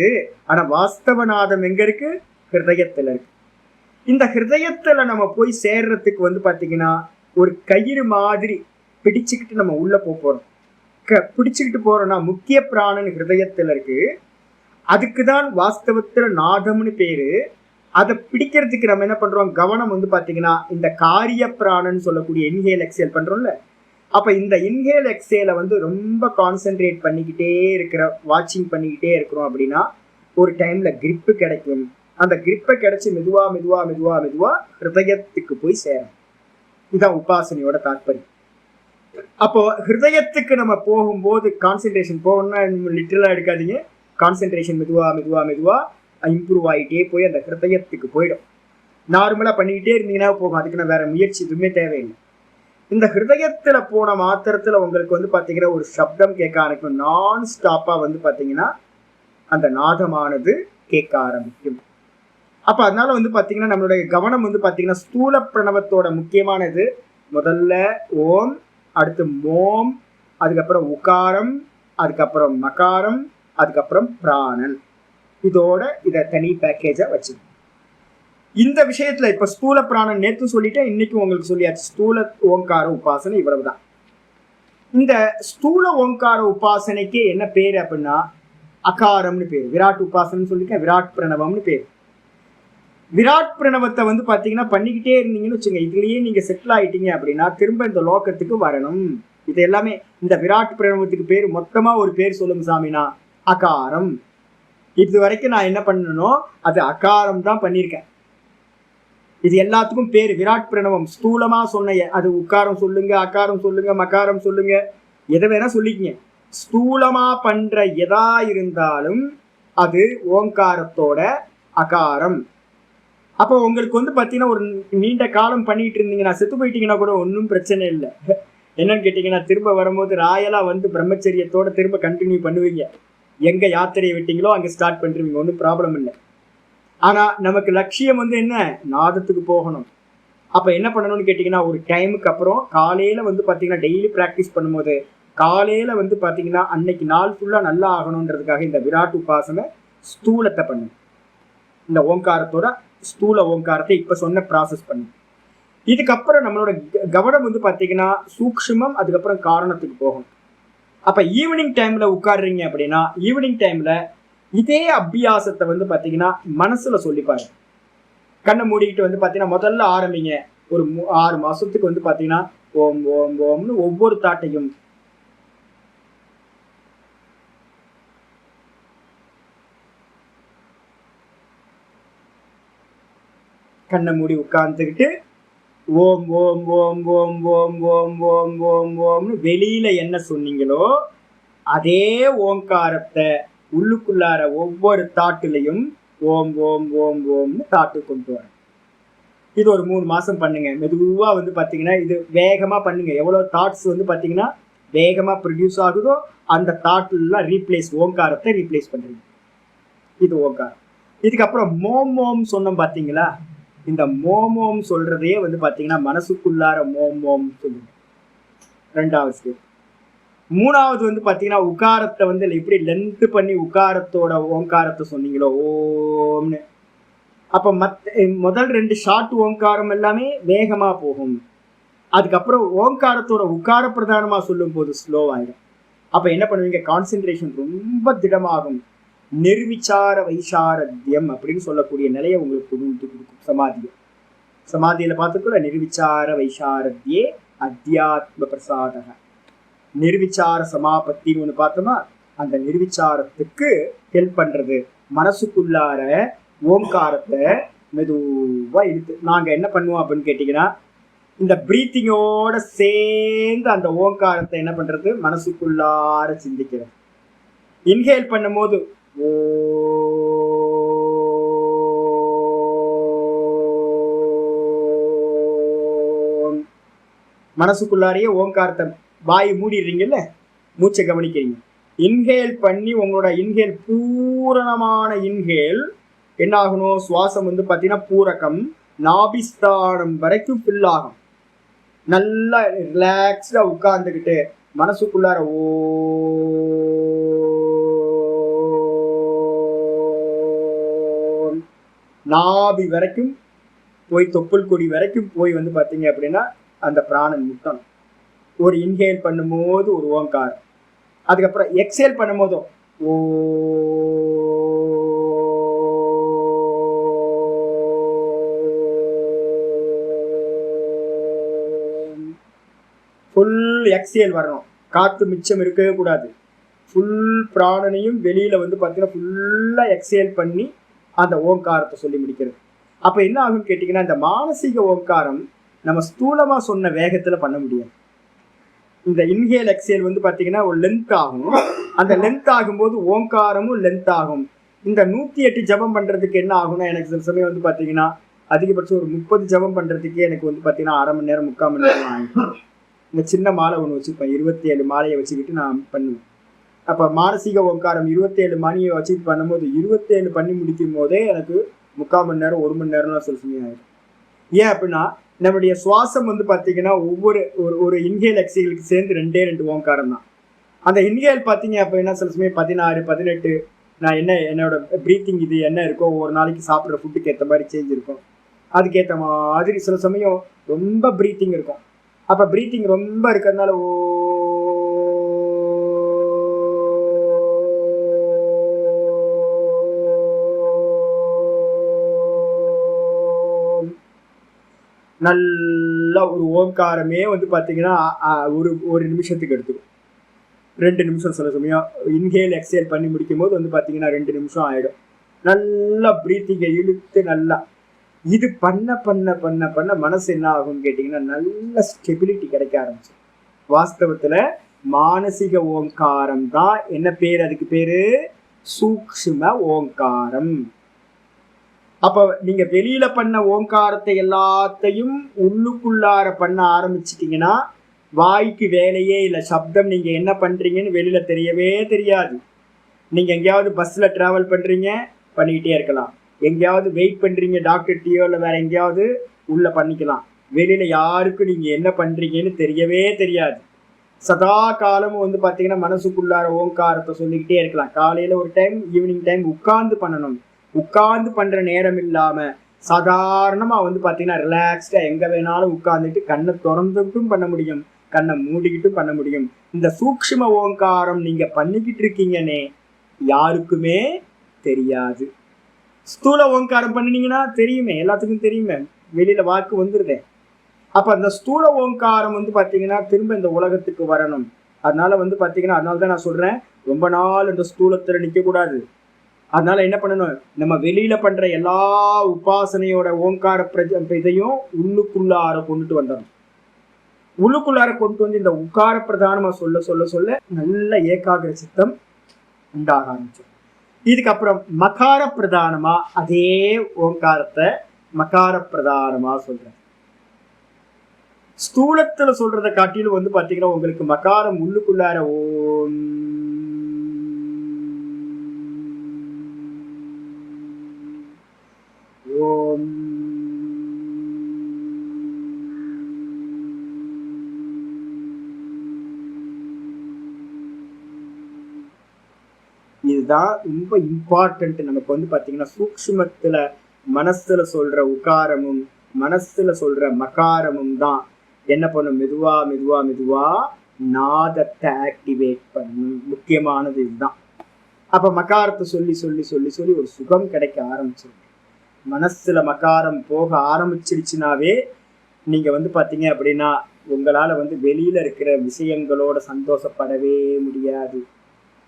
[SPEAKER 1] ஆனா வாஸ்தவ நாதம் எங்க இருக்கு? ஹிருதயத்துல இருக்கு. இந்த ஹிருதயத்துல நம்ம போய் சேர்றதுக்கு வந்து பாத்தீங்கன்னா ஒரு கயிறு மாதிரி பிடிச்சுக்கிட்டு நம்ம உள்ள போறோம். பிடிச்சுக்கிட்டு போறோம்னா முக்கிய பிராணன் ஹிருதயத்துல இருக்கு. அதுக்குதான் வாஸ்தவத்துல நாதம்னு பேரு. அதை பிடிக்கிறதுக்கு நம்ம என்ன பண்றோம்? கவனம் வந்து பாத்தீங்கன்னா இந்த காரிய பிராணன் சொல்லக்கூடிய இன்ஹேல் எக்ஸேல் பண்றோம்ல. அப்ப இந்த இன்ஹேல் எக்ஸேல வந்து ரொம்ப கான்சென்ட்ரேட் பண்ணிக்கிட்டே இருக்கிற, வாட்சிங் பண்ணிக்கிட்டே இருக்கிறோம் அப்படின்னா ஒரு டைம்ல கிரிப்பு கிடைக்கும். அந்த கிரிப்பை கிடைச்சி மெதுவா மெதுவா மெதுவா மெதுவா ஹிருதயத்துக்கு போய் சேரும். இதுதான் உபாசனையோட தாற்பயம். அப்போ ஹிருதயத்துக்கு நம்ம போகும்போது கான்சென்ட்ரேஷன் போகணும்னா லிட்டரலா எடுக்காதீங்க. கான்சென்ட்ரேஷன் மெதுவா மெதுவா மெதுவா இம்ப்ரூவ் ஆகிட்டே போய் அந்த ஹிருதயத்துக்கு போயிடும். நார்மலா பண்ணிக்கிட்டே இருந்தீங்கன்னா போகும். அதுக்கு நான் வேற முயற்சி எதுவுமே தேவையில்லை. இந்த ஹிருதயத்துல போன மாத்திரத்துல உங்களுக்கு வந்து பாத்தீங்கன்னா ஒரு சப்தம் கேட்க ஆரம்பிக்கும். நான் ஸ்டாப்பா வந்து பாத்தீங்கன்னா அந்த நாதமானது கேட்க ஆரம்பிக்கும். அப்ப அதனால வந்து பாத்தீங்கன்னா நம்மளுடைய கவனம் வந்து பாத்தீங்கன்னா ஸ்தூல பிரணவத்தோட முக்கியமானது முதல்ல ஓம், அடுத்து மோம், அதுக்கப்புறம் உகாரம், அதுக்கப்புறம் மகாரம், அதுக்கப்புறம் பிராணன். இதோட இதை தனி பேக்கேஜா வச்சு இந்த விஷயத்துல இப்ப ஸ்தூல பிராணன் நேற்று சொல்லிட்டேன், இன்னைக்கு உங்களுக்கு சொல்லியாச்சு. ஸ்தூல ஓங்கார உபாசனை இவ்வளவுதான். இந்த ஸ்தூல ஓங்கார உபாசனைக்கு என்ன பேரு அப்படின்னா அகாரம்னு பேரு. விராட் உபாசனை சொல்லிருக்கேன், விராட் பிரணவம்னு பேரு. விராட் பிரணவத்தை வந்து பாத்தீங்கன்னா பண்ணிக்கிட்டே இருந்தீங்கன்னு வச்சுங்க, இதுலயே நீங்க செட்டில் ஆயிட்டீங்க அப்படின்னா திரும்ப இந்த லோகத்துக்கு வரணும். இது எல்லாமே இந்த விராட் பிரணவத்துக்கு பேரு மொத்தமா ஒரு பேர் சொல்லுங்க சாமினா அகாரம். இது வரைக்கும் நான் என்ன பண்ணணும், அது அகாரம் தான் பண்ணியிருக்கேன். இது எல்லாத்துக்கும் பேரு விராட் பிரணவம். ஸ்தூலமா சொன்ன அது உக்காரம் சொல்லுங்க, அகாரம் சொல்லுங்க, மகாரம் சொல்லுங்க, எதை வேணா சொல்லிக்கங்க. ஸ்தூலமா பண்ற எதா இருந்தாலும் அது ஓங்காரத்தோட அகாரம். அப்போ உங்களுக்கு வந்து பாத்தீங்கன்னா ஒரு நீண்ட காலம் பண்ணிட்டு இருந்தீங்கன்னா, செத்து போயிட்டீங்கன்னா கூட ஒன்றும் பிரச்சனை இல்லை. என்னன்னு கேட்டீங்கன்னா திரும்ப வரும்போது ராயலா வந்து பிரம்மச்சரியத்தோட திரும்ப கண்டினியூ பண்ணுவீங்க. எங்க யாத்திரையை விட்டீங்களோ அங்க ஸ்டார்ட் பண்ணிருவீங்க, ஒன்றும் ப்ராப்ளம் இல்லை. ஆனா நமக்கு லட்சியம் வந்து என்ன? நாதத்துக்கு போகணும். அப்ப என்ன பண்ணணும்னு கேட்டீங்கன்னா ஒரு டைமுக்கு அப்புறம் காலையில வந்து பாத்தீங்கன்னா டெய்லி பிராக்டிஸ் பண்ணும்போது காலையில வந்து பாத்தீங்கன்னா அன்னைக்கு நாள் ஃபுல்லா நல்லா ஆகணும்ன்றதுக்காக இந்த விராட் உபாசனை ஸ்தூலத்தை பண்ணும். இந்த ஓங்காரத்தோட ஸ்தூல ஓங்காரத்தை இப்ப சொன்ன ப்ராசஸ் பண்ணு. இதுக்கப்புறம் நம்மளோட கவனம் வந்து பாத்தீங்கன்னா சூக்ஷ்மம், அதுக்கப்புறம் காரணத்துக்கு போகும். அப்ப ஈவினிங் டைம்ல உட்காடுறீங்க அப்படின்னா ஈவினிங் டைம்ல இதே அபியாசத்தை வந்து பாத்தீங்கன்னா மனசுல சொல்லிப்பாரு. கண்ணை மூடிக்கிட்டு வந்து பாத்தீங்கன்னா முதல்ல ஆரம்பிங்க. ஒரு 6 மாசத்துக்கு வந்து பாத்தீங்கன்னா ஓம் ஓம் ஓம்னு ஒவ்வொரு தாட்டையும் கண்ணை மூடி உட்கார்ந்துக்கிட்டு ஓம் ஓம் ஓம் ஓம் ஓம் ஓம் ஓம் ஓம் ஓம்னு வெளியில என்ன சொன்னீங்களோ அதே ஓங்காரத்தை உள்ளுக்குள்ளார ஒவ்வொரு தாட்டுலையும் ஓம் ஓம் ஓம் ஓம்னு தாட்டு கொண்டு வர. இது ஒரு 3 மாசம் பண்ணுங்க. மெதுவா வந்து பாத்தீங்கன்னா இது வேகமா பண்ணுங்க. எவ்வளவு தாட்ஸ் வந்து பாத்தீங்கன்னா வேகமா ப்ரொடியூஸ் ஆகுதோ அந்த தாட்லாம் ரீப்ளேஸ், ஓங்காரத்தை ரீப்ளேஸ் பண்றீங்க. இது ஓங்காரம். இதுக்கப்புறம் மோம் மோம் சொன்னோம் பாத்தீங்களா? இந்த மோமோம் சொல்றதே வந்து பாத்தீங்கன்னா மனசுக்குள்ளார மோம் மோம் சொல்லுங்க. 2வது ஸ்டெப். 3வது வந்து பாத்தீங்கன்னா உக்காரத்தை வந்து எப்படி லென்த் பண்ணி உக்காரத்தோட ஓங்காரத்தை சொன்னீங்களோ ஓம்னு, அப்ப முதல் 2 ஷார்ட் ஓங்காரம் எல்லாமே வேகமா போகும். அதுக்கப்புறம் ஓங்காரத்தோட உக்கார பிரதானமா சொல்லும் போது ஸ்லோவாயிடும். அப்ப என்ன பண்ணுவீங்க? கான்சென்ட்ரேஷன் ரொம்ப திடமாகும். நிர்விச்சார வைசாரத்தியம் அப்படின்னு சொல்லக்கூடிய நிலையை உங்களுக்கு கொடுக்கும். சமாதியில பார்த்துக்கூட நிர்விச்சார வைசாரத்தியே அத்தியாத்ம பிரசாதக. நிர்விச்சார சமாபத்தின்னு ஒண்ணு பார்த்தோமா, அந்த நிர்விச்சாரத்துக்கு ஹெல்ப் பண்றது மனசுக்குள்ளார ஓங்காரத்தை மெதுவா இழுத்து. நாங்க என்ன பண்ணுவோம் அப்படின்னு கேட்டீங்கன்னா இந்த பிரீத்திங்கோட சேர்ந்து அந்த ஓங்காரத்தை என்ன பண்றது மனசுக்குள்ளார சிந்திக்கிறது. இன்ஹேல் பண்ணும்போது மனசுக்குள்ளாரையே ஓங்காரத்தை வாய் மூடிடுறீங்கல்ல, மூச்சை கவனிக்கிறீங்க. இன்ஹேல் பண்ணி உங்களோட இன்ஹேல் பூரணமான இன்ஹேல் என்ன ஆகணும், சுவாசம் வந்து பார்த்தீங்கன்னா பூரகம் நாபிஸ்தானம் வரைக்கும் ஃபில் ஆகும். நல்லா ரிலாக்ஸ்டா உட்கார்ந்துக்கிட்டு மனசுக்குள்ளார நாபி வரைக்கும் போய் தொப்புள் கொடி வரைக்கும் போய் வந்து பார்த்தீங்க அப்படின்னா அந்த பிராணன் முட்டணும். ஒரு இன்ஹேல் பண்ணும்போது ஒரு ஓங்காரம், அதுக்கப்புறம் எக்ஸேல் பண்ணும்போதும் ஃபுல் எக்ஸேல் வரணும். காற்று மிச்சம் இருக்கவே கூடாது. ஃபுல் பிராணனையும் வெளியில வந்து பார்த்தீங்கன்னா ஃபுல்லாக எக்ஸேல் பண்ணி அந்த ஓங்காரத்தை சொல்லி முடிக்கிறது. அப்போ என்ன ஆகும்னு கேட்டிங்கன்னா, இந்த மானசீக ஓங்காரம் நம்ம ஸ்தூலமாக சொன்ன வேகத்தில் பண்ண முடியாது. இந்த இன்ஹேல் எக்ஸேல் வந்து பார்த்தீங்கன்னா ஒரு லென்த் ஆகும். அந்த லென்த் ஆகும்போது ஓங்காரமும் லென்த் ஆகும். இந்த 108 ஜபம் பண்ணுறதுக்கு என்ன ஆகும்னா, எனக்கு சில சமயம் வந்து பார்த்தீங்கன்னா அதிகபட்சம் ஒரு 30 ஜபம் பண்ணுறதுக்கே எனக்கு வந்து பார்த்தீங்கன்னா அரை மணி நேரம் 3/4 மணி நேரம் ஆகும். இந்த சின்ன மாலை ஒன்று வச்சுப்பேன், 27 மாலையை வச்சுக்கிட்டு நான் பண்ணுவேன். அப்போ மானசீக ஓங்காரம் 27 மணியை வச்சுட்டு பண்ணும்போது 27 பண்ணி முடிக்கும் போதே எனக்கு 3/4 மணி நேரம் 1 மணி நேரம்லாம் சில சமயம் ஆகிடும். ஏன் அப்படின்னா நம்முடைய சுவாசம் வந்து பார்த்தீங்கன்னா ஒவ்வொரு ஒரு இன்ஹேல் எக்ஸேலுக்கு சேர்ந்து 2 ஓங்காரம் தான். அந்த இன்ஹேல் பார்த்தீங்க அப்படின்னா சில சமயம் 16 18 நான் என்னோட ப்ரீத்திங் இது என்ன இருக்கோ, ஒரு நாளைக்கு சாப்பிட்ற ஃபுட்டுக்கு ஏற்ற மாதிரி சேஞ்ச் இருக்கும். அதுக்கேற்ற மாதிரி சில சமயம் ரொம்ப ப்ரீத்திங் இருக்கும். அப்போ ப்ரீத்திங் ரொம்ப இருக்கிறதுனால நல்லா ஒரு ஓங்காரமே வந்து பார்த்தீங்கன்னா ஒரு நிமிஷத்துக்கு எடுத்துக்கும். 2 நிமிஷம் சில சமயம் இன்ஹேல் எக்ஸேல் பண்ணி முடிக்கும் போது வந்து பார்த்தீங்கன்னா 2 நிமிஷம் ஆகிடும். நல்லா ப்ரீத்திங்கை இழுத்து நல்லா இது பண்ண பண்ண பண்ண பண்ண மனசு என்ன ஆகும்னு கேட்டிங்கன்னா நல்ல ஸ்டெபிலிட்டி கிடைக்க ஆரம்பிச்சு. வாஸ்தவத்தில் மானசீக ஓங்காரம் தான் என்ன பேர், அதுக்கு பேரு சூக்ஷ்ம ஓங்காரம். அப்போ நீங்க வெளியில பண்ண ஓங்காரத்தை எல்லாத்தையும் உள்ளுக்குள்ளார பண்ண ஆரம்பிச்சிட்டிங்கன்னா வாய்க்கு வேலையே இல்லை. சப்தம் நீங்க என்ன பண்றீங்கன்னு வெளியில தெரியவே தெரியாது. நீங்க எங்கேயாவது பஸ்ல டிராவல் பண்றீங்க, பண்ணிக்கிட்டே இருக்கலாம். எங்கேயாவது வெயிட் பண்றீங்க டாக்டர்கிட்டயோ இல்லை வேற எங்கேயாவது உள்ள பண்ணிக்கலாம். வெளியில யாருக்கும் நீங்க என்ன பண்றீங்கன்னு தெரியவே தெரியாது. சதா காலமும் வந்து பார்த்தீங்கன்னா மனசுக்குள்ளார ஓங்காரத்தை சொல்லிக்கிட்டே இருக்கலாம். காலையில ஒரு டைம், ஈவினிங் டைம் உட்கார்ந்து பண்ணணும். உட்கார்ந்து பண்ற நேரம் இல்லாம சாதாரணமா வந்து பார்த்தீங்கன்னா ரிலாக்ஸ்டா எங்க வேணாலும் உட்கார்ந்துட்டு கண்ணை திறந்துட்டும் பண்ண முடியும், கண்ணை மூடிக்கிட்டும் பண்ண முடியும். இந்த சூக்ஷ்ம ஓங்காரம் நீங்க பண்ணிக்கிட்டு இருக்கீங்கன்னே யாருக்குமே தெரியாது. ஸ்தூல ஓங்காரம் பண்ணினீங்கன்னா தெரியுமே, எல்லாத்துக்கும் தெரியுமே, வெளியில வாக்கு வந்துருதே. அப்ப அந்த ஸ்தூல ஓங்காரம் வந்து பாத்தீங்கன்னா திரும்ப இந்த உலகத்துக்கு வரணும். அதனால வந்து பாத்தீங்கன்னா அதனாலதான் நான் சொல்றேன், ரொம்ப நாள் இந்த ஸ்தூலத்துல நிக்க கூடாது. அதனால என்ன பண்ணணும், நம்ம வெளியில பண்ற எல்லா உபாசனையோட ஓங்கார இதையும் உள்ளுக்குள்ளார கொண்டுட்டு வந்துடணும். உள்ளுக்குள்ளார கொண்டு வந்து இந்த உக்கார பிரதானமா சொல்ல சொல்ல சொல்ல நல்ல ஏகாகிர சித்தம் உண்டாக ஆரம்பிச்சு. இதுக்கப்புறம் மகார பிரதானமா அதே ஓங்காரத்தை மகார பிரதானமா சொல்றேன். ஸ்தூலத்துல சொல்றதை காட்டிலும் வந்து பாத்தீங்கன்னா உங்களுக்கு மகாரம் உள்ளுக்குள்ளார ஓம் ஓம் இதுதான் ரொம்ப இம்பார்ட்டன்ட். நமக்கு வந்து பாத்தீங்கன்னா சூக்ஷ்மத்துல மனசுல சொல்ற உகாரமும் மனசுல சொல்ற மகாரமும் தான் என்ன பண்ணும், மெதுவா மெதுவா மெதுவா நாதத்தை ஆக்டிவேட் பண்ணும். முக்கியமானது இதுதான். அப்ப மகாரத்தை சொல்லி சொல்லி சொல்லி சொல்லி ஒரு சுகம் கிடைக்க ஆரம்பிச்சிருக்கு. மனசுல மகாரம் போக ஆரம்பிச்சிருச்சுனாவே நீங்க வந்து பாத்தீங்க அப்படின்னா உங்களால வந்து வெளியில இருக்கிற விஷயங்களோட சந்தோஷப்படவே முடியாது.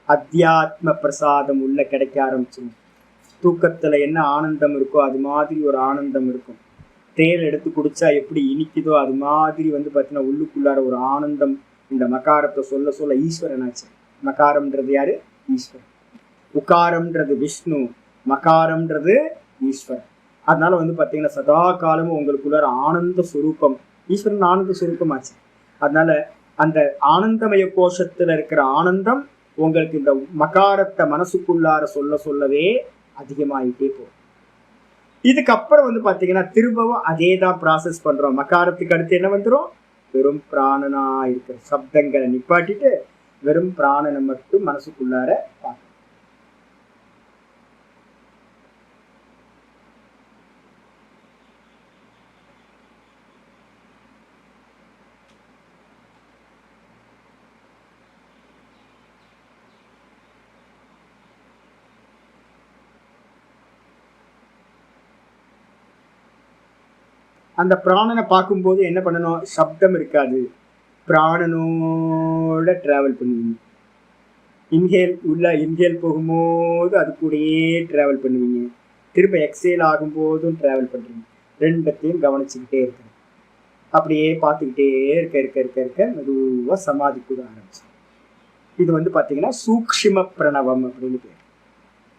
[SPEAKER 1] அத்தியாத்ம பிரசாதம் உள்ள கிடைக்க ஆரம்பிச்சிடும். தூக்கத்துல என்ன ஆனந்தம் இருக்கோ அது மாதிரி ஒரு ஆனந்தம் இருக்கும். தேல் எடுத்து குடிச்சா எப்படி இனிக்குதோ அது மாதிரி வந்து பார்த்தீங்கன்னா உள்ளுக்குள்ளார ஒரு ஆனந்தம் இந்த மகாரத்தை சொல்ல சொல்ல ஈஸ்வரன் ஆச்சு. மகாரம்ன்றது யாரு? ஈஸ்வரன். உகாரம்ன்றது விஷ்ணு, மகாரம்ன்றது ஈஸ்வரன். அதனால வந்து பார்த்தீங்கன்னா சதா காலமும் உங்களுக்குள்ள ஆனந்த சுரூபம், ஈஸ்வரன் ஆனந்த சுரூபமாச்சு. அதனால அந்த ஆனந்தமய கோஷத்துல இருக்கிற ஆனந்தம் உங்களுக்கு இந்த மகாரத்தை மனசுக்குள்ளார சொல்ல சொல்லவே அதிகமாயிட்டே போகும். இதுக்கப்புறம் வந்து பார்த்தீங்கன்னா திரும்பவும் அதே தான் ப்ராசஸ் பண்றோம். மகாரத்துக்கு அடுத்து என்ன வந்துடும்? வெறும் பிராணனா இருக்கிற சப்தங்களை நிப்பாட்டிட்டு வெறும் பிராணனை மட்டும் மனசுக்குள்ளார பார்க்கணும். அந்த பிராணனை பார்க்கும்போது என்ன பண்ணணும்? சப்தம் இருக்காது, பிராணனோட டிராவல் பண்ணுவீங்க. இன்ஹேல் உள்ள இன்ஹேல் போகும்போது அது கூடயே டிராவல் பண்ணுவீங்க, திரும்ப எக்ஸேல் ஆகும்போதும் டிராவல் பண்ணுறீங்க. ரெண்டத்தையும் கவனிச்சுக்கிட்டே இருக்கிறது. அப்படியே பார்த்துக்கிட்டே இருக்க இருக்க இருக்க இருக்க மெதுவாக சமாதி கூட ஆரம்பிச்சு. இது வந்து பார்த்தீங்கன்னா சூக்ஷ்ம பிரணவம் அப்படின்னு பேர்.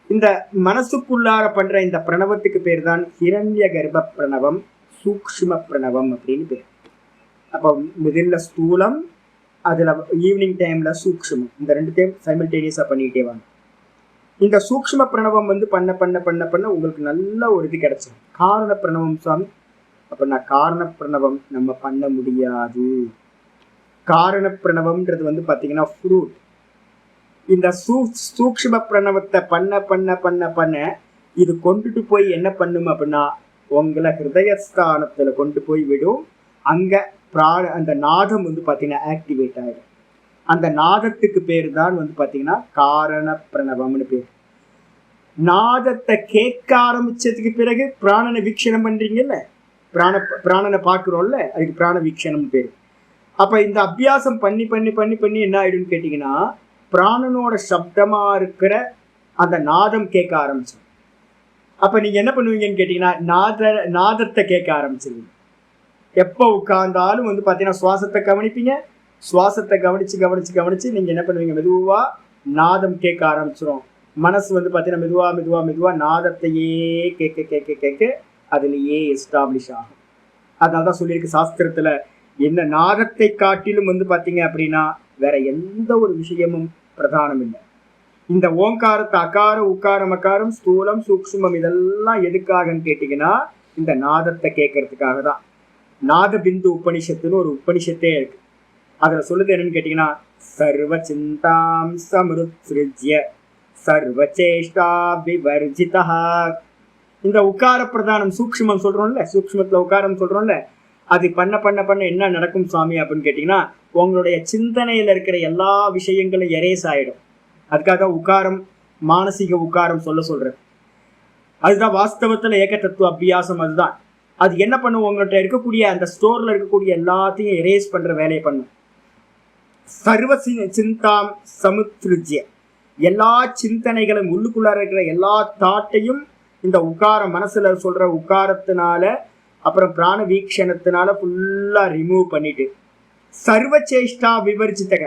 [SPEAKER 1] இந்த மனசுக்குள்ளார பண்ற இந்த பிரணவத்துக்கு பேர் தான் ஹிரண்ய கர்ப்ப பிரணவம், சூக்ஷ்ம பிரணவம் அப்படின்னு பேர். அப்போ முதல்ல ஸ்தூலம், அதில் ஈவினிங் டைமில் சூக்ஷ்மம், இந்த ரெண்டு டைம் சைமல்டேனியஸாக பண்ணிக்கிட்டே வாங்க. இந்த சூக்ஷ்ம பிரணவம் வந்து பண்ண பண்ண பண்ண பண்ண உங்களுக்கு நல்ல ஒரு இது கிடைச்சிடும். காரண பிரணவம் சுவாமி, அப்போ நான் காரண பிரணவம் நம்ம பண்ண முடியாது. காரண பிரணவம்ன்றது வந்து பார்த்தீங்கன்னா ஃப்ரூட். இந்த சூக்ஷ்ம பிரணவத்தை பண்ண பண்ண பண்ண பண்ண இது கொண்டுட்டு போய் என்ன பண்ணும் அப்படின்னா உங்களை ஹிருதயஸ்தானத்தில் கொண்டு போய் விடும். அங்கே அந்த நாதம் வந்து பார்த்தீங்கன்னா ஆக்டிவேட் ஆகிடும். அந்த நாதத்துக்கு பேர் தான் வந்து பார்த்தீங்கன்னா காரண பிரணவம்னு பேர். நாதத்தை கேட்க ஆரம்பிச்சதுக்கு பிறகு பிராணனை வீக்ஷணம் பண்ணுறீங்கல்ல, பிராணனை பார்க்குறோம்ல, அதுக்கு பிராண வீக்ஷணம்னு பேர். அப்போ இந்த அபியாசம் பண்ணி பண்ணி பண்ணி பண்ணி என்ன ஆயிடும்னு கேட்டிங்கன்னா பிராணனோட சப்தமாக இருக்கிற அந்த நாதம் கேட்க ஆரம்பிச்சிடும். அப்போ நீங்கள் என்ன பண்ணுவீங்கன்னு கேட்டிங்கன்னா நாதத்தை கேட்க ஆரம்பிச்சிருவீங்க. எப்போ உட்கார்ந்தாலும் வந்து பார்த்தீங்கன்னா சுவாசத்தை கவனிப்பீங்க. சுவாசத்தை கவனித்து கவனித்து கவனித்து நீங்கள் என்ன பண்ணுவீங்க, மெதுவாக நாதம் கேட்க ஆரம்பிச்சிடும். மனசு வந்து பார்த்தீங்கன்னா மெதுவாக மெதுவாக மெதுவாக நாதத்தையே கேட்க கேட்க கேட்க அதுலேயே எஸ்டாப்ளிஷ் ஆகும். அதனால தான் சொல்லியிருக்கு சாஸ்திரத்தில், என்ன நாதத்தை காட்டிலும் வந்து பார்த்தீங்க அப்படின்னா வேற எந்த ஒரு விஷயமும் பிரதானம் இல்லை. இந்த ஓங்காரத்தை அகார உக்கார மகாரம் ஸ்தூலம் சூக்ஷ்மம் இதெல்லாம் எதுக்காகன்னு கேட்டிங்கன்னா இந்த நாதத்தை கேட்கறதுக்காக தான். நாத பிந்து உபனிஷத்துன்னு ஒரு உபனிஷத்தே இருக்கு. அதில் சொல்லுது என்னன்னு கேட்டிங்கன்னா சர்வ சிந்தாம் சம்ருத்ஸ்ருஜ்ய சர்வ சேஷ்டா விவர்ஜிதா. இந்த உக்கார பிரதானம் சூக்ஷ்மம் சொல்கிறோம்ல, சூக்ஷ்மத்தில் உக்காரம் சொல்கிறோம்ல, அது பண்ண பண்ண பண்ண என்ன நடக்கும் சுவாமி அப்படின்னு கேட்டிங்கன்னா உங்களுடைய சிந்தனையில் இருக்கிற எல்லா விஷயங்களும் எரேஸ் ஆகிடும். அதுக்காக உக்காரம், மானசீக உக்காரம் சொல்கிறேன். அதுதான் வாஸ்தவத்தில் ஏக தத்துவ அபியாசம். அதுதான் அது என்ன பண்ணும், உங்கள்கிட்ட இருக்கக்கூடிய அந்த ஸ்டோரில் இருக்கக்கூடிய எல்லாத்தையும் எரேஸ் பண்ணுற வேலையை பண்ணும். சர்வ சிந்தாம் சமுத்ருஜ்ய, எல்லா சிந்தனைகளும் உள்ளுக்குள்ளார இருக்கிற எல்லா தாட்டையும் இந்த உக்காரம் மனசுல சொல்ற உக்காரத்தினால அப்புறம் பிராண வீக்ஷணத்தினால ஃபுல்லா ரிமூவ் பண்ணிட்டு சர்வ சேஷ்டா விவர்ஜித்தக,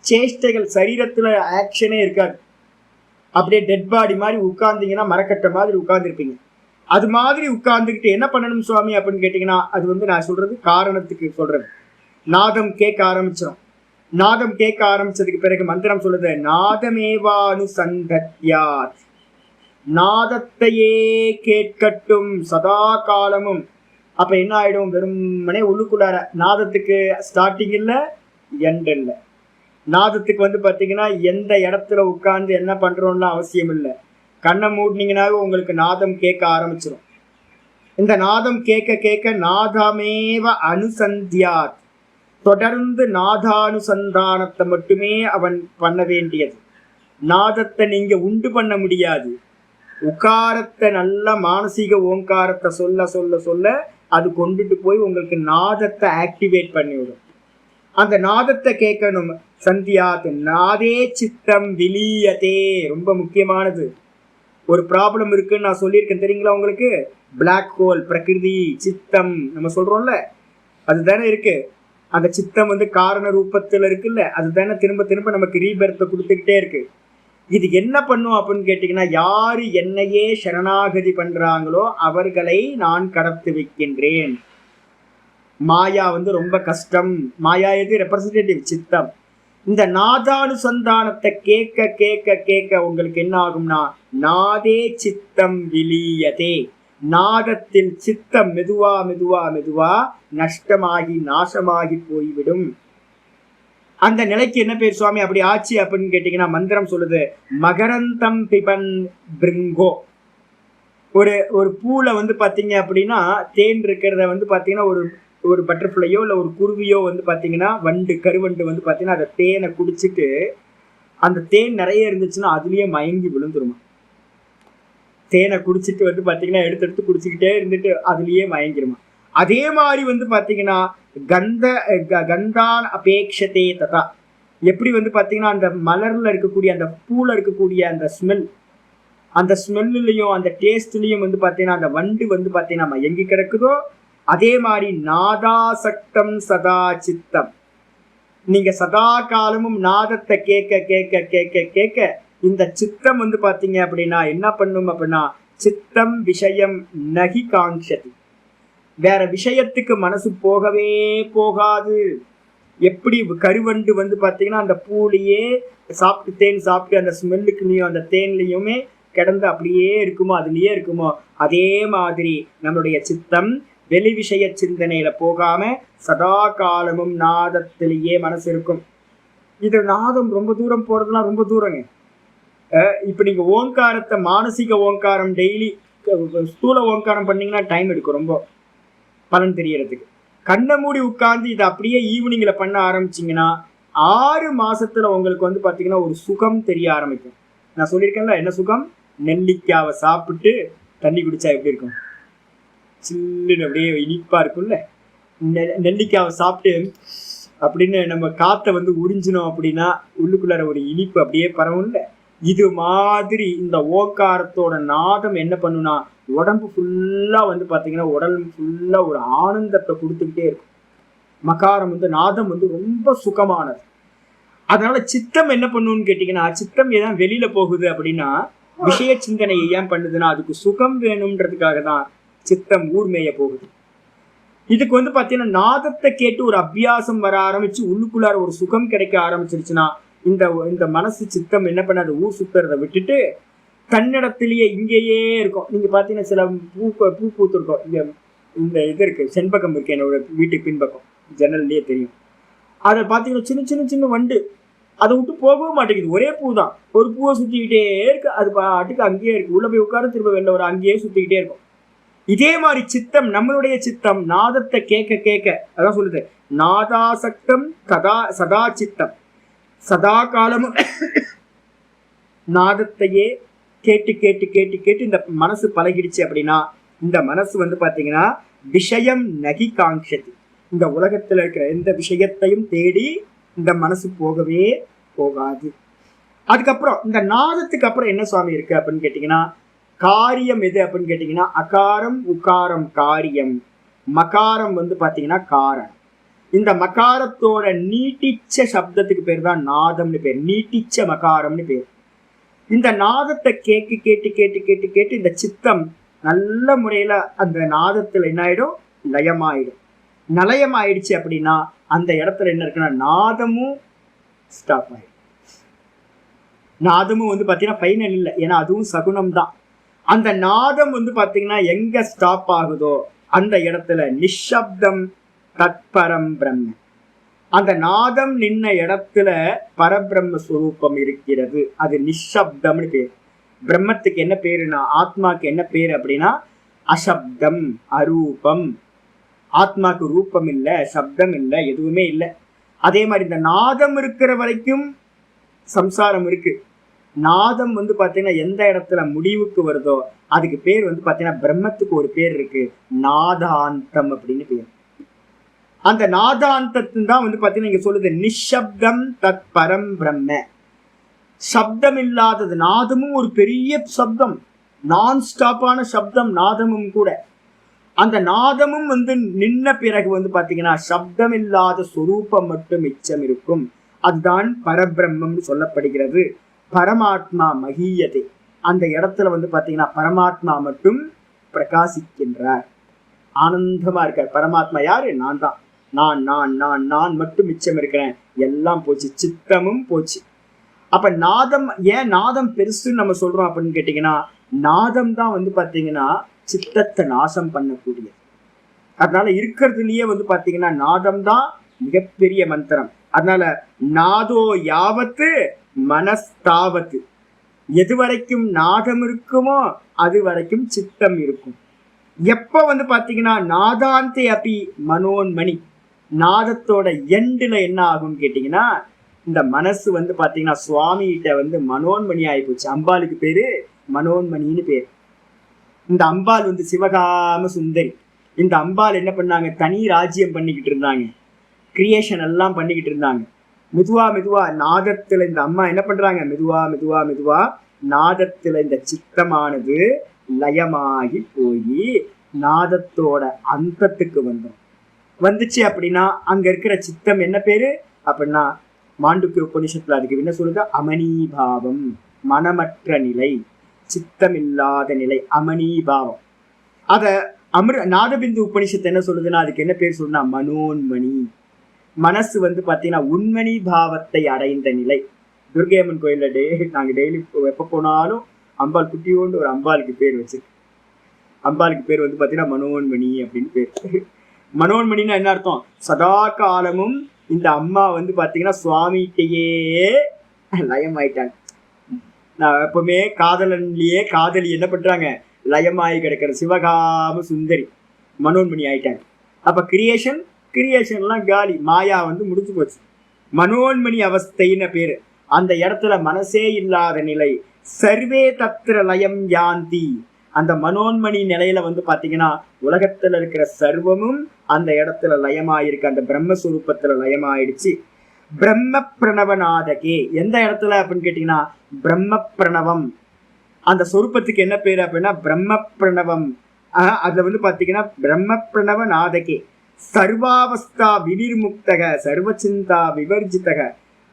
[SPEAKER 1] சேஷ்டைகள் சரீரத்துல ஆக்ஷனே இருக்காது. அப்படியே டெட் பாடி மாதிரி உட்கார்ந்தீங்கன்னா மரக்கட்ட மாதிரி உட்கார்ந்துருப்பீங்க. அது மாதிரி உட்கார்ந்துக்கிட்டு என்ன பண்ணணும் சுவாமி அப்படின்னு கேட்டிங்கன்னா அது வந்து நான் சொல்றது காரணத்துக்கு சொல்றது. நாதம் கேட்க ஆரம்பிச்சிடும். நாதம் கேட்க ஆரம்பிச்சதுக்கு பிறகு மந்திரம் சொல்லுது நாதமேவானுசந்தத்யாத், நாதத்தையே கேட்கட்டும் சதா காலமும். அப்ப என்ன ஆயிடும், வெறுமனே உள்ளுக்குள்ளார நாதத்துக்கு ஸ்டார்டிங் இல்லை எண்ட் இல்லை. நாதத்துக்கு வந்து பார்த்தீங்கன்னா எந்த இடத்துல உட்கார்ந்து என்ன பண்றோம்லாம் அவசியம் இல்லை. கண்ணை மூடினீங்கன்னாவே உங்களுக்கு நாதம் கேட்க ஆரம்பிச்சிடும். இந்த நாதம் கேட்க கேட்க நாதமேவ அனுசந்தியாத், தொடர்ந்து நாதானுசந்தானத்தை மட்டுமே அவன் பண்ண வேண்டியது. நாதத்தை நீங்க உண்டு பண்ண முடியாது. உக்காரத்தை நல்ல மானசீக ஓங்காரத்தை சொல்ல சொல்ல சொல்ல அது கொண்டுட்டு போய் உங்களுக்கு நாதத்தை ஆக்டிவேட் பண்ணிவிடும். அந்த நாதத்தை கேட்கணும். சந்தியாத் நாதே சித்தம் விலீயதே, ரொம்ப முக்கியமானது. ஒரு ப்ராப்ளம் இருக்குன்னு நான் சொல்லியிருக்கேன் தெரியுங்களா உங்களுக்கு. பிளாக் ஹோல், பிரகிருதி, சித்தம் நம்ம சொல்றோம்ல, அதுதானே இருக்கு. அந்த சித்தம் வந்து காரண ரூபத்தில் இருக்குல்ல, அதுதானே திரும்ப திரும்ப நமக்கு ரீபெர்த்தை கொடுத்துக்கிட்டே இருக்கு. இது என்ன பண்ணும் அப்படின்னு கேட்டீங்கன்னா, யாரு என்னையே சரணாகதி பண்றாங்களோ அவர்களை நான் கடத்தி வைக்கின்றேன். மாயா ரொம்ப கஷ்டம். மாயா எது ரெப்ரசன்டேட்டிவ்? சித்தம். இந்த நாதானுசந்தானத்தை கேட்க கேட்க கேட்க உங்களுக்கு என்ன ஆகும்னா, நாதே சித்தம் விலீயதே, நாதத்தில் சித்தம் மெதுவா மெதுவா மெதுவா நஷ்டமாகி நாசமாகி போய்விடும். அந்த நிலைக்கு என்ன பேர் சுவாமி அப்படி ஆச்சு அப்படின்னு கேட்டீங்கன்னா, மந்திரம் சொல்லுது, மகரந்தம் பிபன் பிருங்கோ. ஒரு பூல பாத்தீங்க அப்படின்னா தேன் இருக்கிறத பாத்தீங்கன்னா ஒரு பட்டர்ஃப்ளையோ இல்லை ஒரு குருவியோ பார்த்தீங்கன்னா கருவண்டு பார்த்தீங்கன்னா அதை தேனை குடிச்சிட்டு அந்த தேன் நிறைய இருந்துச்சுன்னா அதுலேயே மயங்கி விழுந்துருமா. தேனை குடிச்சிட்டு பார்த்தீங்கன்னா எடுத்து குடிச்சிக்கிட்டே இருந்துட்டு அதுலேயே மயங்கிருமா. அதே மாதிரி பார்த்தீங்கன்னா கந்தான் அபேட்சதே ததா. எப்படி பார்த்தீங்கன்னா அந்த மலர்ல இருக்கக்கூடிய அந்த பூல இருக்கக்கூடிய அந்த ஸ்மெல், அந்த ஸ்மெல்லையும் அந்த டேஸ்ட்லையும் பார்த்தீங்கன்னா அந்த வண்டு பார்த்தீங்கன்னா மயங்கி கிடக்குதோ, அதே மாதிரி நாதாசக்தம் சதா சித்தம். நீங்க சதா காலமும் நாதத்தை கேட்க கேட்க கேட்க கேட்க இந்த சித்தம் பாத்தீங்க அப்படின்னா என்ன பண்ணும் அப்படின்னா, சித்தம் விஷயம் நகி காங்ஷதி, வேற விஷயத்துக்கு மனசு போகவே போகாது. எப்படி கருவண்டு பாத்தீங்கன்னா அந்த பூலையே சாப்பிட்டு தேன் சாப்பிட்டு அந்த ஸ்மெல்லுக்குலையும் அந்த தேன்லையுமே கிடந்து அப்படியே இருக்குமோ, அதுலயே இருக்குமோ, அதே மாதிரி நம்மளுடைய சித்தம் வெளி விஷய சிந்தனையில போகாம சதா காலமும் நாதத்திலேயே மனசு இருக்கும். இது நாதம் ரொம்ப தூரம் போறதுலாம் ரொம்ப தூரங்க. இப்ப நீங்க ஓங்காரத்தை மானசீக ஓங்காரம் டெய்லி ஸ்தூல ஓங்காரம் பண்ணீங்கன்னா டைம் எடுக்கும் ரொம்ப பலன் தெரியறதுக்கு. கண்ணை மூடி உட்கார்ந்து இதை அப்படியே ஈவினிங்ல பண்ண ஆரம்பிச்சிங்கன்னா 6 மாசத்துல உங்களுக்கு பாத்தீங்கன்னா ஒரு சுகம் தெரிய ஆரம்பிக்கும். நான் சொல்லியிருக்கேன்ல என்ன சுகம்? நெல்லிக்காவை சாப்பிட்டு தண்ணி குடிச்சா எப்படி இருக்கும்? சில்லுன்னு அப்படியே இனிப்பா இருக்கும்ல. நெல்லிக்காவை சாப்பிட்டு அப்படின்னு நம்ம காற்றை உறிஞ்சினோம் அப்படின்னா உள்ளுக்குள்ளார ஒரு இனிப்பு அப்படியே பரவும்ல. இது மாதிரி இந்த ஓங்காரத்தோட நாதம் என்ன பண்ணுனா உடம்பு ஃபுல்லா பாத்தீங்கன்னா உடல் ஃபுல்லா ஒரு ஆனந்தத்தை கொடுத்துக்கிட்டே இருக்கும். மகாரம் நாதம் ரொம்ப சுகமானது. அதனால சித்தம் என்ன பண்ணுன்னு கேட்டீங்கன்னா, சித்தம் ஏன் வெளியில போகுது அப்படின்னா விஷய சிந்தனையை ஏன் பண்ணுதுன்னா அதுக்கு சுகம் வேணும்ன்றதுக்காக தான் சித்தம் ஊர்மேய போகுது. இதுக்கு பாத்தீங்கன்னா நாதத்தை கேட்டு ஒரு அபியாசம் வர ஆரம்பிச்சு உள்ளுக்குள்ளார ஒரு சுகம் கிடைக்க ஆரம்பிச்சிருச்சுன்னா இந்த மனசு சித்தம் என்ன பண்ணாது, ஊர் சுத்துறதை விட்டுட்டு தன்னிடத்திலேயே இங்கேயே இருக்கும். நீங்க பாத்தீங்கன்னா சில பூ பூத்துருக்கோம். இந்த இது இருக்கு, செண்பகம் இருக்கு என்னோட வீட்டுக்கு பின்பக்கம், ஜன்னல்லையே தெரியும். அதை பாத்தீங்கன்னா சின்ன சின்ன சின்ன வண்டு அதை விட்டு போகவே மாட்டேங்குது. ஒரே பூ தான், ஒரு பூவை சுத்திக்கிட்டே இருக்கு. அது பாட்டுக்கு அங்கேயே இருக்கு. உள்ள போய் உட்கார திரும்ப வெளில ஒரு அங்கேயே சுத்திக்கிட்டே இருக்கும். இதே மாதிரி சித்தம், நம்மளுடைய சித்தம் நாதத்தை கேட்க கேட்க, அதான் சொல்லுது நாதாசக்தம் சதா சித்தம், சதா காலமும் நாதத்தையே கேட்டு கேட்டு கேட்டு கேட்டு இந்த மனசு பழகிடுச்சு அப்படின்னா இந்த மனசு பாத்தீங்கன்னா விஷயம் நகி காங்ஷதி, இந்த உலகத்துல இருக்கிற எந்த விஷயத்தையும் தேடி இந்த மனசு போகவே போகாது. அதுக்கப்புறம் இந்த நாதத்துக்கு அப்புறம் என்ன சுவாமி இருக்கு அப்படின்னு கேட்டீங்கன்னா, காரியம் எது அப்படின்னு கேட்டீங்கன்னா அகாரம் உகாரம் காரியம், மகாரம் பாத்தீங்கன்னா காரணம். இந்த மகாரத்தோட நீட்டிச்ச சப்தத்துக்கு பேர் தான் நாதம்னு பேர், நீட்டிச்ச மகாரம்னு பேர். இந்த நாதத்தை கேட்டு கேட்டு கேட்டு கேட்டு கேட்டு இந்த சித்தம் நல்ல முறையில அந்த நாதத்துல என்ன ஆயிடும், லயமாயிடும். நலயமாயிடுச்சு அப்படின்னா அந்த இடத்துல என்ன இருக்குன்னா நாதமும் ஸ்டாப் ஆயிடும். நாதமும் பாத்தீங்கன்னா ஃபைனல் இல்லை, ஏன்னா அதுவும் சகுனம் தான். அந்த நாதம் பாத்தீங்கன்னா எங்க ஸ்டாப் ஆகுதோ அந்த இடத்துல நிஷப்தம் தத்பரம் பிரம்ம, அந்த நாதம் நின்ன இடத்துல பரபிரம்ம ஸ்வரூபம் இருக்கிறது. அது நிஷப்தம்னு பேர். பிரம்மத்துக்கு என்ன பேருனா, ஆத்மாக்கு என்ன பேர் அப்படின்னா அசப்தம், அரூபம். ஆத்மாக்கு ரூபம் இல்லை, சப்தம் இல்லை, எதுவுமே இல்லை. அதே மாதிரி இந்த நாதம் இருக்கிற வரைக்கும் சம்சாரம் இருக்கு. நாதம் பாத்தீங்கன்னா எந்த இடத்துல முடிவுக்கு வருதோ அதுக்கு பேர் பாத்தீங்கன்னா பிரம்மத்துக்கு ஒரு பேர் இருக்கு, நாதாந்தம் அப்படின்னு பேர். அந்த நாதாந்தத்தின் தான் பாத்தீங்கன்னா இங்க சொல்லுது நிஷப்தம் தத் பரம் பிரம்ம. சப்தம் இல்லாதது, நாதமும் ஒரு பெரிய சப்தம், நான் ஸ்டாப்பான சப்தம் நாதமும் கூட. அந்த நாதமும் நின்ன பிறகு பாத்தீங்கன்னா சப்தம் இல்லாத சொரூபம் மட்டும் மிச்சம் இருக்கும். அதுதான் பரபிரம்மம் சொல்லப்படுகிறது. பரமாத்மா மகியதே, அந்த இடத்துல வந்து பாத்தீங்கன்னா பரமாத்மா மட்டும் பிரகாசிக்கின்றார், ஆனந்தமா இருக்கார். பரமாத்மா யாரு? நான் தான். நான் நான் நான் நான் மட்டும் மிச்சம் இருக்கிறேன், எல்லாம் போச்சு, சித்தமும் போச்சு. அப்ப நாதம், ஏன் நாதம் பெருசுன்னு நம்ம சொல்றோம் அப்படின்னு கேட்டீங்கன்னா, நாதம் தான் வந்து பாத்தீங்கன்னா சித்தத்தை நாசம் பண்ணக்கூடியது. அதனால இருக்கிறதுலயே வந்து பாத்தீங்கன்னா நாதம் தான் மிகப்பெரிய மந்திரம். அதனால நாதோ யாவத்து மனஸ்தாவத்து, எது வரைக்கும் நாதம் இருக்குமோ அது வரைக்கும் சித்தம் இருக்கும். எப்ப வந்து பாத்தீங்கன்னா நாதாந்தே அப்பி மனோன்மணி, நாதத்தோட எண்டுல என்ன ஆகும்னு கேட்டீங்கன்னா, இந்த மனசு வந்து பாத்தீங்கன்னா சுவாமி கிட்ட வந்து மனோன்மணி ஆகி போச்சு. அம்பாளுக்கு பேரு மனோன்மணின்னு பேரு. இந்த அம்பாள் வந்து சிவகாம சுந்தரி. இந்த அம்பாள் என்ன பண்ணாங்க, தனி ராஜ்யம் பண்ணிக்கிட்டு இருந்தாங்க, கிரியேஷன் எல்லாம் பண்ணிக்கிட்டு இருந்தாங்க. மெதுவா மெதுவா நாதத்துல இந்த அம்மா என்ன பண்றாங்க, மெதுவா மெதுவா மெதுவா நாதத்துல இந்த சித்தமானது லயமாகி போய் நாதத்தோட அந்தத்துக்கு வந்துச்சு. அப்படின்னா அங்க இருக்கிற சித்தம் என்ன பேரு அப்படின்னா, மாண்டூக்கிய உபனிஷத்துல அதுக்கு என்ன சொல்லுது, அமனீபாவம், மனமற்ற நிலை, சித்தமில்லாத நிலை, அமனீபாவம். அத நாதபிந்து உபனிஷத்து என்ன சொல்லுதுன்னா அதுக்கு என்ன பேர் சொல்லுனா மனோன்மணி. மனசு வந்து பாத்தீங்கன்னா உண்மணி பாவத்தை அடைந்த நிலை. துர்கையம்மன் கோயில்ல நாங்க டெய்லி எப்ப போனாலும் அம்பாள் குட்டியோண்டு ஒரு அம்பாளுக்கு பேர் வச்சிருக்கு. அம்பாளுக்கு பேர் வந்து பாத்தீங்கன்னா மனோன்மணி அப்படின்னு பேர். மனோன்மணின்னா என்ன அர்த்தம், சதா காலமும் இந்த அம்மா வந்து பாத்தீங்கன்னா சுவாமிகிட்டயே லயமாயிட்டாங்க. நான் எப்பவுமே காதலன்லயே காதலி என்ன பண்றாங்க, லயமாயி கிடக்கிற சிவகாம சுந்தரி மனோன்மணி ஆயிட்டாங்க. அப்ப கிரியேஷன்லாம் காலி, மாயா வந்து முடிஞ்சு போச்சு. மனோன்மணி அவஸ்தைன்னு பேரு. அந்த இடத்துல மனசே இல்லாத நிலை, சர்வே தத்திர லயம் யாந்தி. அந்த மனோன்மணி நிலையில வந்து பாத்தீங்கன்னா உலகத்துல இருக்கிற சர்வமும் அந்த இடத்துல லயமாயிருக்கு, அந்த பிரம்மஸ்வரூபத்துல லயமாயிடுச்சு. பிரம்ம பிரணவநாதகே, எந்த இடத்துல அப்படின்னு கேட்டீங்கன்னா பிரம்ம பிரணவம். அந்த சொரூபத்துக்கு என்ன பேரு அப்படின்னா பிரம்ம பிரணவம். அதுல வந்து பாத்தீங்கன்னா பிரம்ம பிரணவ நாதகே சர்வாவஸ்தா வினிர்முக்தக சர்வசிந்தா விவர்ஜிதக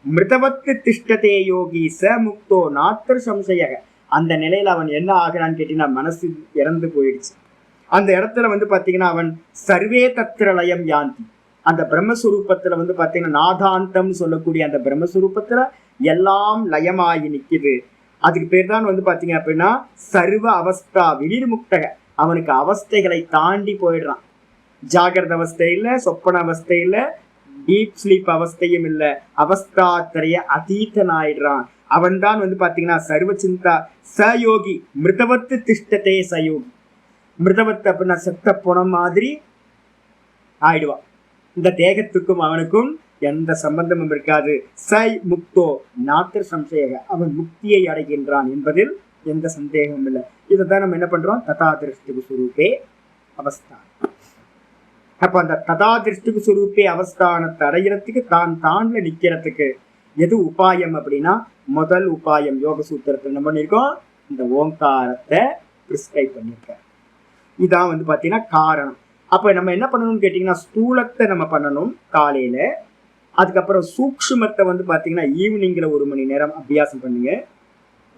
[SPEAKER 1] மிருதவத்து திஷ்டதே யோகி ச முக்தோ நாத்திர சம்சயக. அந்த நிலையில அவன் என்ன ஆகிறான்னு கேட்டீங்கன்னா மனசு இறந்து போயிடுச்சு. அந்த இடத்துல வந்து பாத்தீங்கன்னா அவன் சர்வே தத்திர லயம் யாந்தி. அந்த பிரம்மஸ்வரூபத்துல வந்து பாத்தீங்கன்னா நாதாந்தம் சொல்லக்கூடிய அந்த பிரம்மஸ்வரூபத்துல எல்லாம் லயமாகி நிக்குது. அதுக்கு பேர் தான் வந்து பாத்தீங்க அப்படின்னா சர்வ அவஸ்தா வினிர்முக்தக. அவனுக்கு அவஸ்தைகளை தாண்டி போயிடுறான். ஜாகிரத அவஸ்தை இல்ல, சொப்பன அவஸ்தை இல்ல, டீப் ஸ்லீப் அவஸ்தையும் இல்ல, அவஸ்தாத்திரைய அதீதனாயிடுறான். அவன் தான் வந்து பாத்தீங்கன்னா சர்வசிந்தா சயோகி மிருதவத்து திஷ்டத்தே சயோகி. மிருதவத்து அப்படின்னா செத்த புணம் மாதிரி ஆயிடுவான். இந்த தேகத்துக்கும் அவனுக்கும் எந்த சம்பந்தமும் இருக்காது. சை முக்தோ நாத்திர சம்சயக, அவன் முக்தியை அடைகின்றான் என்பதில் எந்த சந்தேகமும் இல்லை. இதைத்தான் நம்ம என்ன பண்றோம், ததா திருஷ்டிகு சுரூபே அவஸ்தான். அப்ப அந்த ததா திருஷ்டிகு சுரூபே அவஸ்தானத்தை அடைகிறதுக்கு தான்ல நிக்கிறதுக்கு எது உபாயம் அப்படின்னா, முதல் உபாயம் யோக சூத்திரத்தில் என்ன பண்ணியிருக்கோம், இந்த ஓங்காரத்தை பிரிஸ்கிரைப் பண்ணியிருக்க. இதான் வந்து பாத்தீங்கன்னா காரணம். அப்ப நம்ம என்ன பண்ணணும்னு கேட்டீங்கன்னா ஸ்தூலத்தை நம்ம பண்ணணும் காலையில. அதுக்கப்புறம் சூக்ஷ்மத்தை வந்து பாத்தீங்கன்னா ஈவினிங்ல 1 மணி நேரம் அபியாசம் பண்ணுங்க.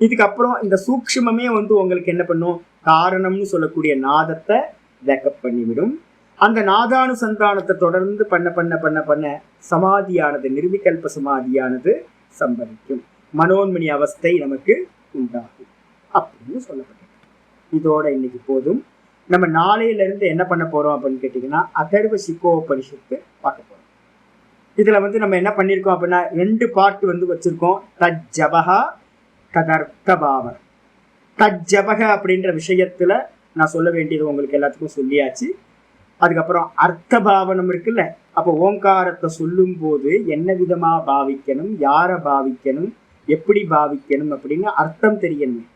[SPEAKER 1] இதுக்கப்புறம் இந்த சூக்ஷ்மமே வந்து உங்களுக்கு என்ன பண்ணும், காரணம்னு சொல்லக்கூடிய நாதத்தை பேக்கப் பண்ணிவிடும். அந்த நாதானுசந்தானத்தை தொடர்ந்து பண்ண பண்ண பண்ண பண்ண சமாதியானது, நிர்விகல்ப சமாதியானது சம்பவிக்கும். மனோன்மணி அவஸ்தை நமக்கு உண்டாகும் அப்படின்னு சொல்லப்பட்டது. இதோட இன்னைக்கு போதும். நம்ம நாளையில இருந்து என்ன பண்ண போறோம் அப்படின்னு கேட்டீங்கன்னா அதர்வ சிக்கோபனிஷத்து பார்க்க போறோம். இதுல வந்து நம்ம என்ன பண்ணிருக்கோம் அப்படின்னா 2 பார்ட் வந்து வச்சிருக்கோம். தஜ்ஜபஹா ததர்த்தபாவம். தஜ்ஜபக அப்படின்ற விஷயத்துல நான் சொல்ல வேண்டியது உங்களுக்கு எல்லாத்துக்கும் சொல்லியாச்சு. அதுக்கப்புறம் அர்த்த பாவனம் இருக்குல்ல, அப்போ ஓங்காரத்தை சொல்லும் போது என்ன விதமா பாவிக்கணும், யாரை பாவிக்கணும், எப்படி பாவிக்கணும் அப்படின்னு அர்த்தம் தெரியணும்.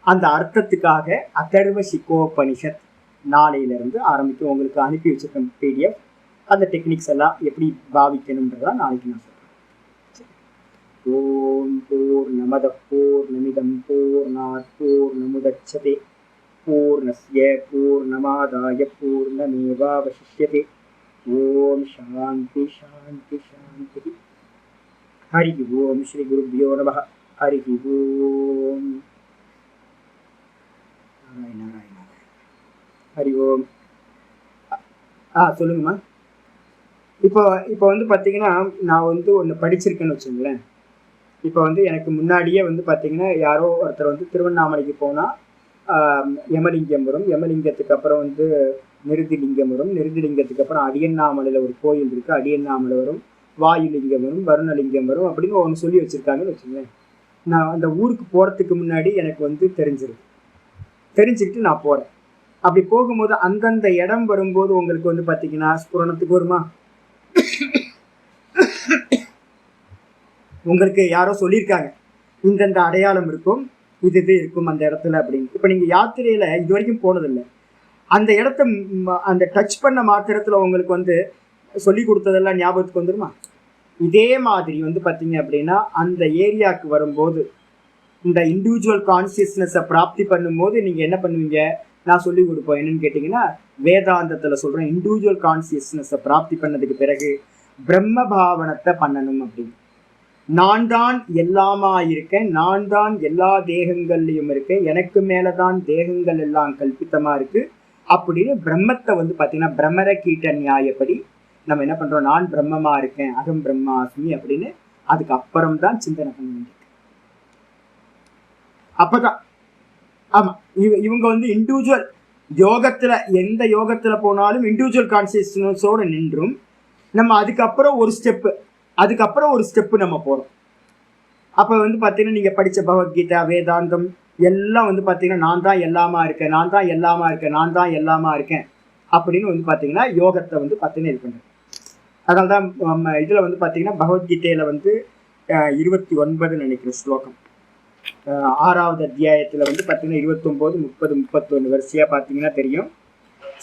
[SPEAKER 1] அந்த அர்த்தத்துக்காக அதர்வ சிக்கோபனிஷத் நாளையிலிருந்து ஆரம்பிக்கும். உங்களுக்கு அனுப்பி வச்சிருக்கேன் PDF. அந்த டெக்னிக்ஸ் எல்லாம் எப்படி பாவிக்கணும்ன்றதா நாளைக்கு நான் சொல்றேன். ஓம் பூர்ணமத பூர்ணமிதம் பூர்ணாத் பூர்ணமுதச்யதே பூர்ணஸ்ய பூர்ணமாதாய பூர்ணமேவாவசிஷ்யதே. ஓம் சாந்தி சாந்தி சாந்தி. ஹரி ஓம் ஸ்ரீ குருப்யோ நமஹ. ஹரி ஓம். ஹரி ஓம். சொல்லுங்கம்மா. இப்போ இப்போ வந்து பார்த்தீங்கன்னா, நான் வந்து ஒன்று படிச்சிருக்கேன்னு வச்சுங்களேன். இப்போ வந்து எனக்கு முன்னாடியே வந்து பார்த்தீங்கன்னா, யாரோ ஒருத்தர் வந்து திருவண்ணாமலைக்கு போனால் யமலிங்கம் வரும், யமலிங்கத்துக்கு அப்புறம் வந்து நிருதிலிங்கம் வரும், நிருதிலிங்கத்துக்கு அப்புறம் அடியண்ணாமலையில் ஒரு கோயில் இருக்குது, அடியண்ணாமலை வரும், வாயுலிங்கம் வரும், வருணலிங்கம் வரும் அப்படின்னு ஒன்று சொல்லி வச்சுருக்காங்கன்னு வச்சுங்களேன். நான் அந்த ஊருக்கு போகிறதுக்கு முன்னாடி எனக்கு வந்து தெரிஞ்சுக்கிட்டு நான் போகிறேன். அப்படி போகும்போது அந்தந்த இடம் வரும்போது உங்களுக்கு வந்து பார்த்தீங்கன்னா ஸ்புரணத்துக்கு வருமா? உங்களுக்கு யாரோ சொல்லியிருக்காங்க இந்தந்த அடையாளம் இருக்கும், இது இருக்கும் அந்த இடத்துல அப்படின்னு. இப்போ நீங்கள் யாத்திரையில் இது வரைக்கும் போனதில்லை, அந்த இடத்த அந்த டச் பண்ண மாத்திரத்தில் உங்களுக்கு வந்து சொல்லி கொடுத்ததெல்லாம் ஞாபகத்துக்கு வந்துருமா? இதே மாதிரி வந்து பார்த்தீங்க அப்படின்னா அந்த ஏரியாவுக்கு வரும்போது இந்த இண்டிவிஜுவல் கான்சியஸ்னஸை பிராப்தி பண்ணும்போது நீங்கள் என்ன பண்ணுவீங்க? நான் சொல்லி கொடுப்போம். என்னன்னு கேட்டிங்கன்னா, வேதாந்தத்தில் சொல்கிறேன், இண்டிவிஜுவல் கான்சியஸ்னஸை பிராப்தி பண்ணதுக்கு பிறகு பிரம்ம பாவனத்தை பண்ணணும் அப்படின்னு. நான் தான் எல்லாமா இருக்கேன், நான் தான் எல்லா தேகங்கள்லையும் இருக்கேன், எனக்கு மேலே தான் தேகங்கள் எல்லாம் கல்பித்தமாக இருக்குது அப்படின்னு பிரம்மத்தை வந்து பார்த்தீங்கன்னா பிரம்மர கீட்ட நியாயப்படி நம்ம என்ன பண்ணுறோம்? நான் பிரம்மமாக இருக்கேன், அகம் பிரம்மாஸ்மி அப்படின்னு அதுக்கு அப்புறம் தான் சிந்தனை பண்ண வேண்டியது. அப்போதான் ஆமாம், இவங்க வந்து இண்டிவிஜுவல் யோகத்தில், எந்த யோகத்தில் போனாலும் இண்டிவிஜுவல் கான்சியஸ்னஸோடு நின்றும் நம்ம அதுக்கப்புறம் ஒரு ஸ்டெப்பு நம்ம போகிறோம். அப்போ வந்து பார்த்தீங்கன்னா நீங்கள் படித்த பகவத்கீதா, வேதாந்தம் எல்லாம் வந்து பார்த்தீங்கன்னா நான் தான் எல்லாமா இருக்கேன், நான் தான் எல்லாமா இருக்கேன், நான் தான் எல்லாமா இருக்கேன் அப்படின்னு வந்து பார்த்தீங்கன்னா யோகத்தை வந்து பார்த்தீங்கன்னா இது பண்ணுறேன். அதனால தான் நம்ம இதில் வந்து பார்த்தீங்கன்னா பகவத்கீதையில் வந்து 29 நினைக்கிற ஸ்லோகம், 6வது அத்தியாயத்தில் வந்து பார்த்தீங்கன்னா 29, 30, 31 வரிசையாக பார்த்தீங்கன்னா தெரியும்.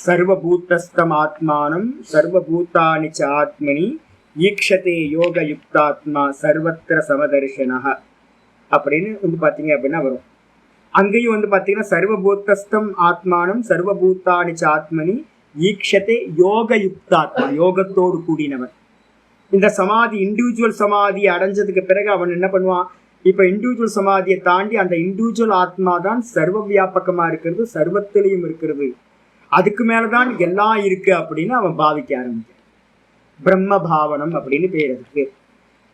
[SPEAKER 1] சர்வபூதஸ்தம் ஆத்மானம் சர்வபூதானி ச ஆத்மனி ஈக்ஷதே யோக யுக்தாத்மா சர்வத்திர சமதர்ஷனஹ அப்படின்னு வந்து பார்த்தீங்க அப்படின்னா வரும். அங்கேயும் வந்து பார்த்தீங்கன்னா சர்வபூதஸ்தம் ஆத்மானம் சர்வபூதானி ச ஆத்மனி ஈக்ஷதே யோக யுக்தாத்மா, யோகத்தோடு கூடினவன். இந்த சமாதி இண்டிவிஜுவல் சமாதியை அடைஞ்சதுக்கு பிறகு அவன் என்ன பண்ணுவான்? இப்போ இண்டிவிஜுவல் சமாதியை தாண்டி அந்த இண்டிவிஜுவல் ஆத்மா தான் சர்வ வியாபகமாக இருக்கிறது, சர்வத்திலையும் இருக்கிறது, அதுக்கு மேலதான் எல்லாம் இருக்கு அப்படின்னு அவன் பாவிக்க ஆரம்பிக்கிறான். பிரம்ம பாவனம் அப்படின்னு பேர் அதுக்கு.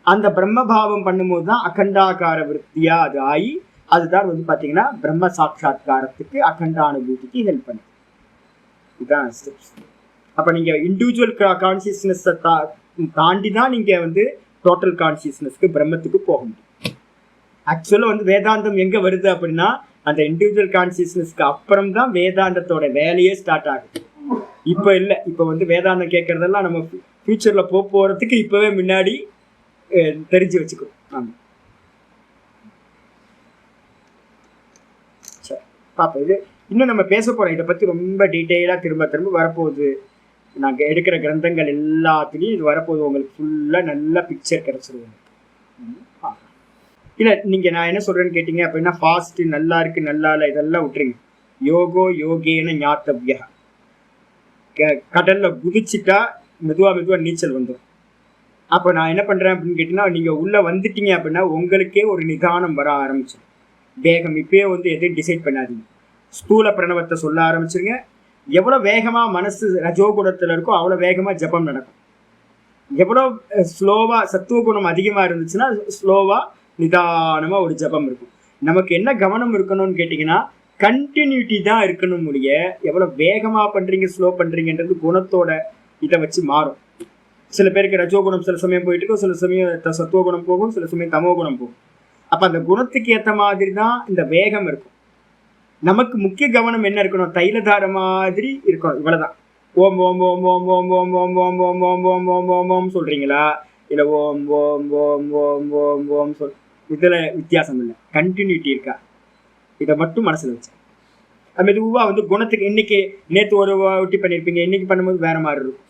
[SPEAKER 1] அந்த பிரம்ம பாவம் பண்ணும்போது தான் அகண்டாகார விருத்தியா அது ஆகி அதுதான் வந்து பார்த்தீங்கன்னா பிரம்ம சாட்சா்காரத்துக்கு அகண்டானுபூதிக்கு ஹெல்ப் பண்ணுது. இதுதான் ஸ்டெப்ஸ். அப்போ நீங்கள் இண்டிவிஜுவல் கான்சியஸ்னஸை தாண்டி தான் நீங்கள் வந்து டோட்டல் கான்சியஸ்னஸ்க்கு பிரம்மத்துக்கு போக முடியும். ஆக்சுவலாக வந்து வேதாந்தம் எங்கே வருது அப்படின்னா அந்த இண்டிவிஜுவல் கான்சியஸ்னஸ்க்கு அப்புறம் தான் வேதாந்தத்தோட வேலையே ஸ்டார்ட் ஆகுது. இப்போ இல்லை, இப்போ வந்து வேதாந்தம் கேட்குறதெல்லாம் நம்ம ஃபியூச்சரில் போகிறதுக்கு இப்போவே முன்னாடி தெரிஞ்சு வச்சுக்கணும். ஆமாம், சரி பாப்பா. இது இன்னும் நம்ம பேச போகிறோம், இதை பற்றி ரொம்ப டீட்டெயிலாக திரும்ப வரப்போகுது. நாங்கள் எடுக்கிற கிரந்தங்கள் எல்லாத்துலேயும் இது வரப்போகுது, உங்களுக்கு ஃபுல்லாக நல்ல பிக்சர் கிடச்சிருவோம். இல்லை நீங்கள் நான் என்ன சொல்கிறேன்னு கேட்டிங்க அப்படின்னா ஃபாஸ்ட்டு நல்லா இருக்குது நல்லா இல்லை இதெல்லாம் விட்டுருங்க. யோகோ யோகேன ஞாத்தவ்யா, கடலில் குதிச்சுட்டா மெதுவாக நீச்சல் வந்துடும். அப்போ நான் என்ன பண்ணுறேன் அப்படின்னு கேட்டிங்கன்னா, நீங்கள் உள்ளே வந்துட்டீங்க அப்படின்னா உங்களுக்கே ஒரு நிதானம் வர ஆரம்பிச்சிடும். வேகம் இப்போயே வந்து எதையும் டிசைட் பண்ணாதீங்க, ஸ்தூல பிரணவத்தை சொல்ல ஆரம்பிச்சிருங்க. எவ்வளோ வேகமாக மனசு ரஜோகுணத்தில் இருக்கோ அவ்வளோ வேகமாக ஜபம் நடக்கும். எவ்வளோ ஸ்லோவாக சத்துவகுணம் அதிகமாக இருந்துச்சுன்னா ஸ்லோவாக நிதானமாக ஒரு ஜபம் இருக்கும். நமக்கு என்ன கவனம் இருக்கணும்னு கேட்டிங்கன்னா கண்டினியூட்டி தான் இருக்கணும் முடிய எவ்வளோ வேகமாக பண்ணுறீங்க ஸ்லோ பண்ணுறீங்கன்றது குணத்தோட இதை வச்சு மாறும். சில பேருக்கு ரஜோகுணம் சில சமயம் போயிட்டு இருக்கும், சில சமயம் சத்துவகுணம் போகும், சில சமயம் தமோகுணம் போகும். அப்போ அந்த குணத்துக்கு ஏற்ற மாதிரி தான் இந்த வேகம் இருக்கும். நமக்கு முக்கிய கவனம் என்ன இருக்கணும்? தைலதார மாதிரி இருக்கணும். இவ்வளவுதான். ஓம் ஓம் ஓம் ஓம் ஓம் ஓம் ஓம் ஓம் ஓம் ஓம் ஓம் ஓம் ஓம் ஓம் சொல்றீங்களா? இல்லை ஓம் ஓம் ஓம் ஓம் ஓம் ஓம் சொல், இதில் வித்தியாசம் இல்லை, கண்டினியூட்டி இருக்கா, இதை மட்டும் மனசில் வச்சு அது மெதுவாக வந்து குணத்துக்கு இன்னைக்கு நேற்று ஒரு ஒட்டி பண்ணியிருப்பீங்க, இன்னைக்கு பண்ணும்போது வேற மாதிரி இருக்கும்.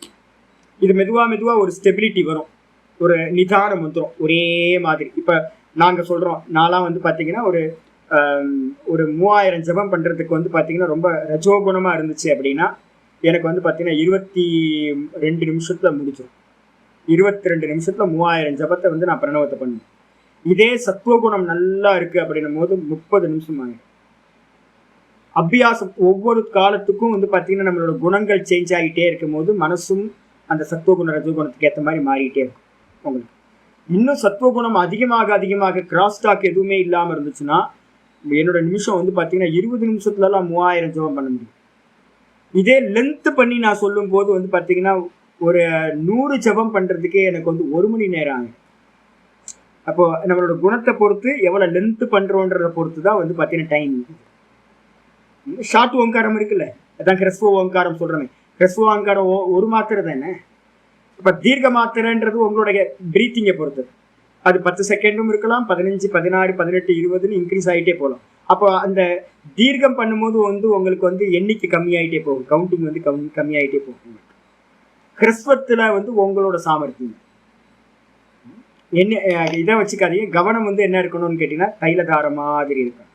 [SPEAKER 1] இது மெதுவாக ஒரு ஸ்டெபிலிட்டி வரும், ஒரு நிதானம் வந்துடும் ஒரே மாதிரி. இப்போ நாங்கள் சொல்கிறோம், நான்லாம் வந்து பார்த்தீங்கன்னா ஒரு 3000 ஜபம் பண்ணுறதுக்கு வந்து பார்த்தீங்கன்னா ரொம்ப ரஜோகுணமாக இருந்துச்சு அப்படின்னா எனக்கு வந்து பார்த்தீங்கன்னா 22 நிமிஷத்தில் முடிச்சிடும். 22 நிமிஷத்தில் 3000 ஜபத்தை வந்து நான் பிரணவத்தை பண்ணுவேன். இதே சத்துவகுணம் நல்லா இருக்கு அப்படின்னும் போது 30 நிமிஷம் ஆகும். அபியாசம் ஒவ்வொரு காலத்துக்கும் வந்து பார்த்தீங்கன்னா நம்மளோட குணங்கள் சேஞ்ச் ஆகிட்டே இருக்கும் போது மனசும் அந்த சத்துவகுண ரஜோகுணத்துக்கு ஏற்ற மாதிரி மாறிட்டே இருக்கும் உங்களுக்கு. இன்னும் சத்துவகுணம் அதிகமாக கிராஸ் டாக் எதுவுமே இல்லாமல் இருந்துச்சுன்னா என்னோட நிமிஷம் வந்து பார்த்தீங்கன்னா 20 நிமிஷத்துலலாம் 3000 ஜபம் பண்ண முடியும். இதே லென்த்து பண்ணி நான் சொல்லும் போது வந்து பார்த்தீங்கன்னா ஒரு 100 ஜபம் பண்ணுறதுக்கே எனக்கு வந்து 1 மணி நேரம் ஆகும். அப்போ நம்மளோட குணத்தை பொறுத்து எவ்வளோ லென்த்து பண்ணுறோன்றதை பொறுத்து தான் வந்து பார்த்தீங்கன்னா டைம். ஷார்ட் ஓங்காரம் இருக்குல்ல, அதான் கிரஸ்வ ஓங்காரம் சொல்கிறேன். கிரஸ்வ ஓங்காரம் ஒரு மாத்திரை தானே. இப்போ தீர்க்க மாத்திரைன்றது உங்களுடைய ப்ரீத்திங்கை பொறுத்து. அது 10 செகண்டும் இருக்கலாம், 15, 16, 18, 20ன்னு இன்க்ரீஸ் ஆகிட்டே போகலாம். அப்போ அந்த தீர்க்கம் பண்ணும்போது வந்து உங்களுக்கு வந்து எண்ணிக்கை கம்மியாகிட்டே போகும், கவுண்டிங் வந்து கம்மியாகிட்டே போகும். கிறிஸ்வத்தில் வந்து உங்களோட சாமர்த்தியம் என்ன இதை வச்சுக்காதீங்க. கவனம் வந்து என்ன இருக்கணும்னு கேட்டிங்கன்னா தைலதார மாதிரி இருக்கும்.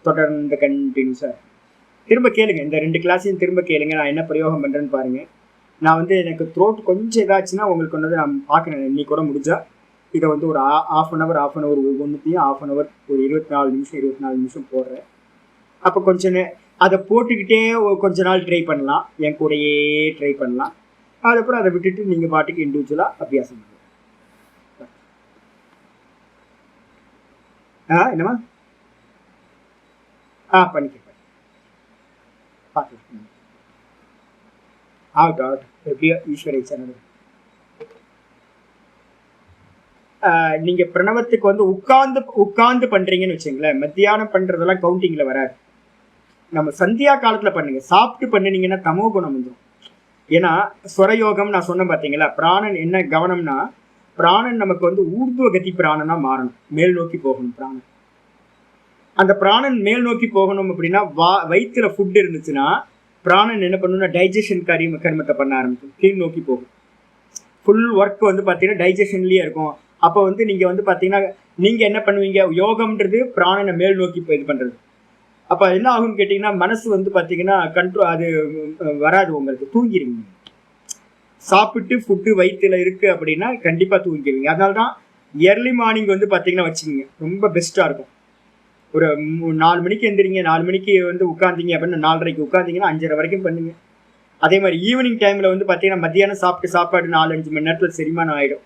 [SPEAKER 1] தொடர்ந்து கண்டினியூஸாக திரும்ப கேளுங்க. இந்த 2 கிளாஸையும் திரும்ப கேளுங்க. நான் என்ன பிரயோகம் பண்ணுறேன்னு பாருங்கள். நான் வந்து எனக்கு த்ரோட் கொஞ்சம் இதாச்சுன்னா உங்களுக்கு வந்து நான் பார்க்குறேன். இன்னைக்கு கூட முடிஞ்சா இதை வந்து ஒரு ஆஃப் அன் ஹவர் ஒவ்வொன்றுத்தையும் ஆஃப் அன் ஹவர் ஒரு 24 நிமிஷம் போடுறேன். அப்போ கொஞ்சம் அதை போட்டுக்கிட்டே கொஞ்ச நாள் ட்ரை பண்ணலாம், என் கூடையே ட்ரை பண்ணலாம். அதுக்கப்புறம் அதை விட்டுட்டு நீங்கள் பாட்டுக்கு இண்டிவிஜுவலாக அபியாசம் பண்ணுங்க. என்னம்மா பண்ணிக்க பார்த்து ஆகட்டும். எப்படியோ ஈஸ்வர இச்சை. நீங்க பிரணவத்துக்கு வந்து உட்கார்ந்து பண்றீங்கன்னு வச்சுங்களேன், மத்தியானம் பண்றதெல்லாம் கவுண்டிங்ல வராது. நம்ம சந்தியா காலத்துல பண்ணுங்க. சாப்பிட்டு பண்ணினீங்கன்னா தமோ குணம் வந்துடும். ஏன்னா ஸ்வரயோகம் நான் சொன்னேன் பார்த்தீங்களா, பிராணன் என்ன கவனம்னா, பிராணன் நமக்கு வந்து ஊர்துவ கதி பிராணனா மாறணும், மேல் நோக்கி போகணும் பிராணன். அந்த பிராணன் மேல் நோக்கி போகணும் அப்படின்னா வயிற்றுல ஃபுட் இருந்துச்சுன்னா பிராணன் என்ன பண்ணணும்னா டைஜஷன் கர்மத்தை பண்ண ஆரம்பிக்கும், கீழ் நோக்கி போகும். ஃபுல் ஒர்க் வந்து பார்த்தீங்கன்னா டைஜஷன்லேயே இருக்கும். அப்போ வந்து நீங்கள் வந்து பார்த்தீங்கன்னா நீங்கள் என்ன பண்ணுவீங்க, யோகம்ன்றது பிராணனை மேல் நோக்கி இது பண்ணுறது. அப்போ என்ன ஆகும்னு கேட்டிங்கன்னா மனசு வந்து பார்த்தீங்கன்னா அது வராது, உங்களுக்கு தூங்கிடுவீங்க. சாப்பிட்டு ஃபுட்டு வயிற்றுல இருக்குது அப்படின்னா கண்டிப்பாக தூங்கிடுவீங்க. அதனால தான் எர்லி மார்னிங் வந்து பார்த்தீங்கன்னா வச்சுக்கிங்க, ரொம்ப பெஸ்ட்டாக இருக்கும். ஒரு 4 மணிக்கு எந்திரிங்க, 4 மணிக்கு வந்து உட்காந்திங்க அப்படின்னா 4:30க்கு உட்காந்திங்கன்னா 5:30 வரைக்கும் பண்ணுங்க. அதே மாதிரி ஈவினிங் டைமில் வந்து பார்த்தீங்கன்னா மத்தியானம் சாப்பாடு 4-5 மணி நேரத்தில் செரிமானம் ஆகிடும்.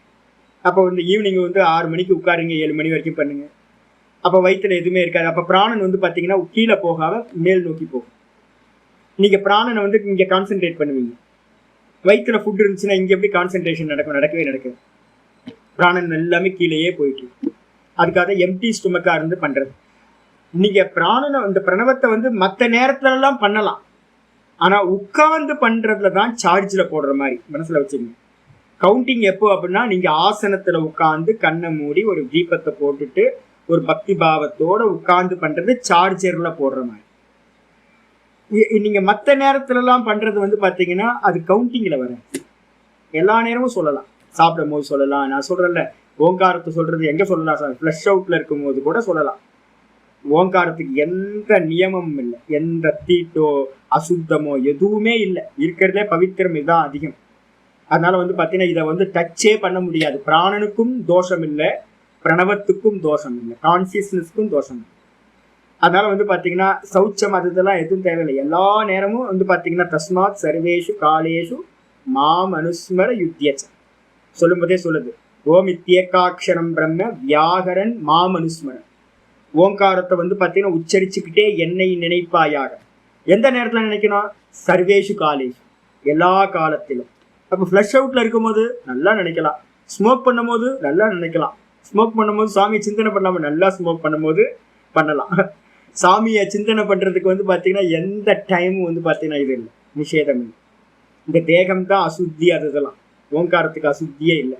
[SPEAKER 1] அப்போ வந்து ஈவினிங் வந்து 6 மணிக்கு உட்காருங்க, 7 மணி வரைக்கும் பண்ணுங்க. அப்போ வயிற்றுல எதுவுமே இருக்காது. அப்போ பிராணன் வந்து பார்த்தீங்கன்னா கீழே போகாம மேல் நோக்கி போகும். நீங்கள் பிராணனை வந்து இங்கே கான்சென்ட்ரேட் பண்ணுவீங்க. வயிற்றுல ஃபுட் இருந்துச்சுன்னா இங்கே எப்படி கான்சென்ட்ரேஷன் நடக்கவே நடக்குது. பிராணன் எல்லாமே கீழேயே போயிட்டு. அதுக்காக எம்டி ஸ்டொமக்காக இருந்து பண்ணுறது. நீங்கள் பிராணனை இந்த பிரணவத்தை வந்து மற்ற நேரத்துலலாம் பண்ணலாம், ஆனால் உட்கார்ந்து பண்ணுறதுல தான் சார்ஜில் போடுற மாதிரி மனசில் வச்சுக்கோங்க. கவுண்டிங் எப்போ அப்படின்னா நீங்கள் ஆசனத்தில் உட்காந்து கண்ணை மூடி ஒரு தீபத்தை போட்டுட்டு ஒரு பக்தி பாவத்தோடு உட்கார்ந்து பண்ணுறது சார்ஜரில் போடுற மாதிரி. நீங்கள் மற்ற நேரத்துலலாம் பண்ணுறது வந்து பார்த்தீங்கன்னா அது கவுண்டிங்கில் வர. எல்லா நேரமும் சொல்லலாம், சாப்பிடும் போது சொல்லலாம். நான் சொல்கிறேன்ல, ஓங்காரத்தை சொல்கிறது எங்கே சொல்லலாம் சார், ஃப்ளஷ் அவுட்டில் இருக்கும்போது கூட சொல்லலாம். ஓங்காரத்துக்கு எந்த நியமமும் இல்லை, எந்த தீட்டோ அசுத்தமோ எதுவுமே இல்லை. இருக்கிறதே பவித்திரம் இதுதான் அதிகம். அதனால வந்து பார்த்தீங்கன்னா இதை வந்து டச்சே பண்ண முடியாது. பிராணனுக்கும் தோஷம் இல்லை, பிரணவத்துக்கும் தோஷம் இல்லை, கான்சியஸ்னஸ்க்கும் தோஷம் இல்லை. அதனால வந்து பார்த்தீங்கன்னா சௌச்சம் அது இதெல்லாம் எதுவும் தேவையில்லை. எல்லா நேரமும் வந்து பார்த்தீங்கன்னா தஸ்மாத் சர்வேஷு காலேஷு மாம் அனுஸ்மர யுத்தியச்ச சொல்லும்போதே சொல்லுது. ஓம் இத்தியக்காட்சரம் பிரம்ம வியாகரன் மாம் அனுஸ்மரன். ஓங்காரத்தை வந்து பார்த்தீங்கன்னா உச்சரிச்சுக்கிட்டே என்னை நினைப்பாயாக. எந்த நேரத்தில் நினைக்கணும், சர்வேஷு காலேஷு, எல்லா காலத்திலும். அப்போ ஃப்ளஷ் அவுட்டில் இருக்கும்போது நல்லா நினைக்கலாம், ஸ்மோக் பண்ணும்போது நல்லா நினைக்கலாம். ஸ்மோக் பண்ணும்போது சாமியை சிந்தனை பண்ணாமல் நல்லா ஸ்மோக் பண்ணும்போது பண்ணலாம். சாமியை சிந்தனை பண்ணுறதுக்கு வந்து பார்த்தீங்கன்னா எந்த டைமும் வந்து பார்த்தீங்கன்னா இது இல்லை, நிஷேதம் இல்லை. இந்த தேகம்தான் அசுத்தி, அது இதெல்லாம். ஓங்காரத்துக்கு அசுத்தியே இல்லை.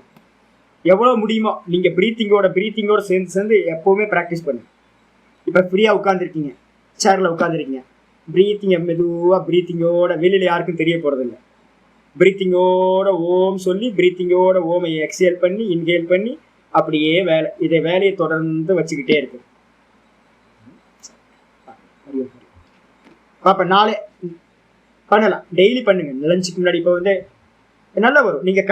[SPEAKER 1] எவ்வளோ முடியுமோ நீங்கள் ப்ரீத்திங்கோட சேர்ந்து எப்போவுமே ப்ராக்டிஸ் பண்ணுங்க. இப்போ ஃப்ரீயாக உட்காந்துருக்கீங்க, சேரில் உட்காந்துருக்கீங்க, ப்ரீத்திங்கை மெதுவாக ப்ரீத்திங்கோட, வெளியில் யாருக்கும் தெரிய போகிறதில்ல, ப்ரீத்திங்கோட ஓம் சொல்லி ப்ரீத்திங்கோட ஓமை எக்ஸேல் பண்ணி இன்ஹேல் பண்ணி அப்படியே வேலையை தொடர்ந்து வச்சுக்கிட்டே இருக்கு. அப்போ நாளே பண்ணலாம், டெய்லி பண்ணுங்க. லஞ்சுக்கு முன்னாடி இப்போ வந்து நல்லா வரும். நீங்க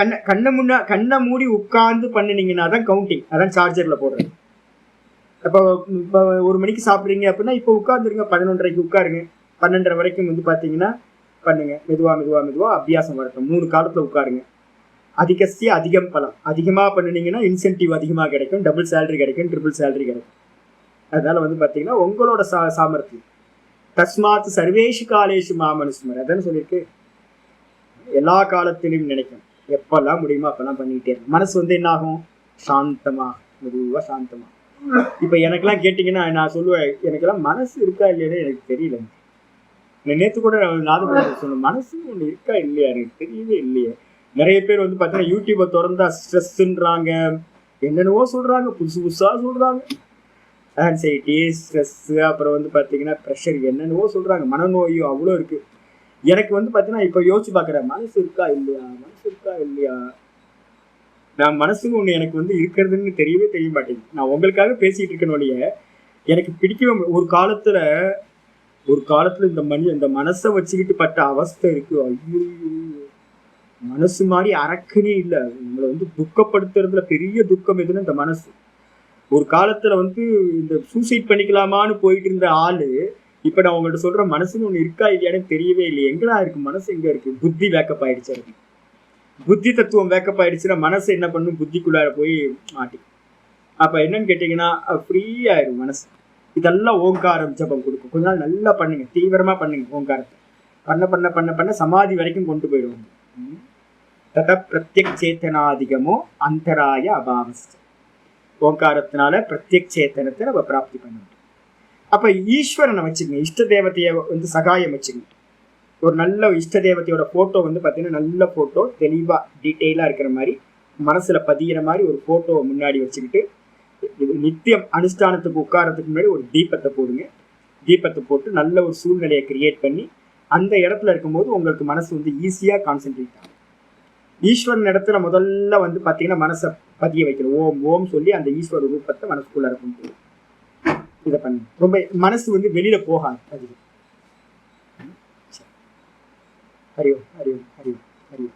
[SPEAKER 1] கண்ணை மூடி உட்கார்ந்து பண்ணினீங்கன்னா தான் கவுண்டிங். அதான் சார்ஜர்ல போடுறது. இப்போ 1 மணிக்கு சாப்பிட்றீங்க அப்படின்னா இப்போ உட்காந்துருங்க, 11:30க்கு உட்காருங்க, 12:30 வரைக்கும் வந்து பார்த்தீங்கன்னா பண்ணுங்க. மெதுவா அபியாசம் வரட்டும். 3 காலத்துல உட்காருங்க. அதிகஸ்திய அதிகம் பலம். அதிகமாக பண்ணினீங்கன்னா இன்சென்டிவ் அதிகமாக கிடைக்கும், டபுள் சேலரி கிடைக்கும், ட்ரிபிள் சேலரி கிடைக்கும். அதனால வந்து பார்த்தீங்கன்னா உங்களோட சாமர்த்தியம். தஸ்மாத் சர்வேஷு காலேஷு மாமனுஸ்மர், அதான் சொல்லியிருக்கு. எல்லா காலத்திலும் நினைக்கும், எப்பெல்லாம் முடியுமோ அப்பெல்லாம் பண்ணிக்கிட்டே இருக்கும். மனசு வந்து என்ன ஆகும்? சாந்தமா, மெதுவா சாந்தமா. இப்ப எனக்கெல்லாம் கேட்டீங்கன்னா நான் சொல்லுவேன், எனக்கெல்லாம் மனசு இருக்கா இல்லையானே எனக்கு தெரியல. நேற்று கூட நாதபுரம் சொன்னேன், மனசு ஒண்ணு இருக்கா இல்லையா எனக்கு தெரியவே இல்லையே. நிறைய பேர் வந்து பாத்தீங்கன்னா யூடியூபை திறந்தா ஸ்ட்ரெஸ்ன்றாங்க, என்னென்னவோ சொல்றாங்க, புதுசா சொல்றாங்க. ஆன்சைட்டி, ஸ்ட்ரெஸ், அப்புறம் வந்து பாத்தீங்கன்னா ப்ரெஷர், என்னென்னவோ சொல்றாங்க. மனநோயும் அவ்வளோ இருக்கு. எனக்கு வந்து பாத்தீங்கன்னா இப்ப யோசிச்சு பாக்குறேன், மனசு இருக்கா இல்லையா. நான் மனசுன்னு ஒண்ணு எனக்கு வந்து இருக்கிறதுன்னு தெரியவே தெரிய மாட்டேங்குது. நான் உங்களுக்காக பேசிட்டு இருக்கேன். எனக்கு பிடிக்கவே ஒரு காலத்துல இந்த மனசை வச்சுக்கிட்டு பட்ட அவஸ்தை இருக்கு. ஐயோ, மனசு மாதிரி அரக்கனே இல்லை. நம்மளை வந்து துக்கப்படுத்துறதுல பெரிய துக்கம் எதுன்னு இந்த மனசு. ஒரு காலத்துல வந்து இந்த சூசைட் பண்ணிக்கலாமான்னு போயிட்டு இருந்த ஆளு இப்ப நான் உங்கள்கிட்ட சொல்ற மனசுன்னு ஒண்ணு இருக்கா இல்லையான்னு தெரியவே இல்லையே. எங்கடா இருக்கு மனசு? எங்க இருக்கு? புத்தி வேக்கப் ஆயிடுச்சு. புத்தி தத்துவம் வேக்கப் ஆயிடுச்சுன்னா மனசு என்ன பண்ணும்? புத்திக்குள்ளார போய் மாட்டிக்கும். அப்ப என்னன்னு கேட்டீங்கன்னா ஃப்ரீ ஆயிடும் மனசு. இதெல்லாம் ஓங்காரம் ஜபம் கொடுக்கும். கொஞ்ச நாள் நல்லா பண்ணுங்க, தீவிரமா பண்ணுங்க. ஓங்காரத்தை பண்ண சமாதி வரைக்கும் கொண்டு போயிடுவோம். தத பிரத்யக் சேத்தனாதிகமோ அந்தராய அபாவஸ்த. ஓங்காரத்தினால பிரத்யக் சேத்தனத்தை நம்ம பிராப்தி பண்ண முடியும். அப்ப ஈஸ்வரனை வச்சுக்கங்க, இஷ்ட தேவதைய வந்து சகாயம் வச்சுக்கங்க. ஒரு நல்ல இஷ்ட தேவதையோட போட்டோ வந்து பார்த்தீங்கன்னா நல்ல போட்டோ, தெளிவா டீட்டெயிலா இருக்கிற மாதிரி, மனசுல பதிகிற மாதிரி ஒரு போட்டோவை முன்னாடி வச்சுக்கிட்டு நித்தியம் அனுஷ்டானத்துக்கு உட்காரத்துக்கு முன்னாடி ஒரு தீபத்தை போடுங்க. தீபத்தை போட்டு நல்ல ஒரு சூழ்நிலையை கிரியேட் பண்ணி அந்த இடத்துல இருக்கும்போது உங்களுக்கு மனசு வந்து ஈஸியா கான்சென்ட்ரேட் ஆகும். ஈஸ்வரன் இடத்துல முதல்ல வந்து பார்த்தீங்கன்னா மனசை பதிய வைக்கணும். ஓம் சொல்லி அந்த ஈஸ்வர ரூபத்தை மனசுக்குள்ள இருக்கும். இதை பண்ணி ரொம்ப மனசு வந்து வெளியில போகாது. அது ஹரி ஓம்.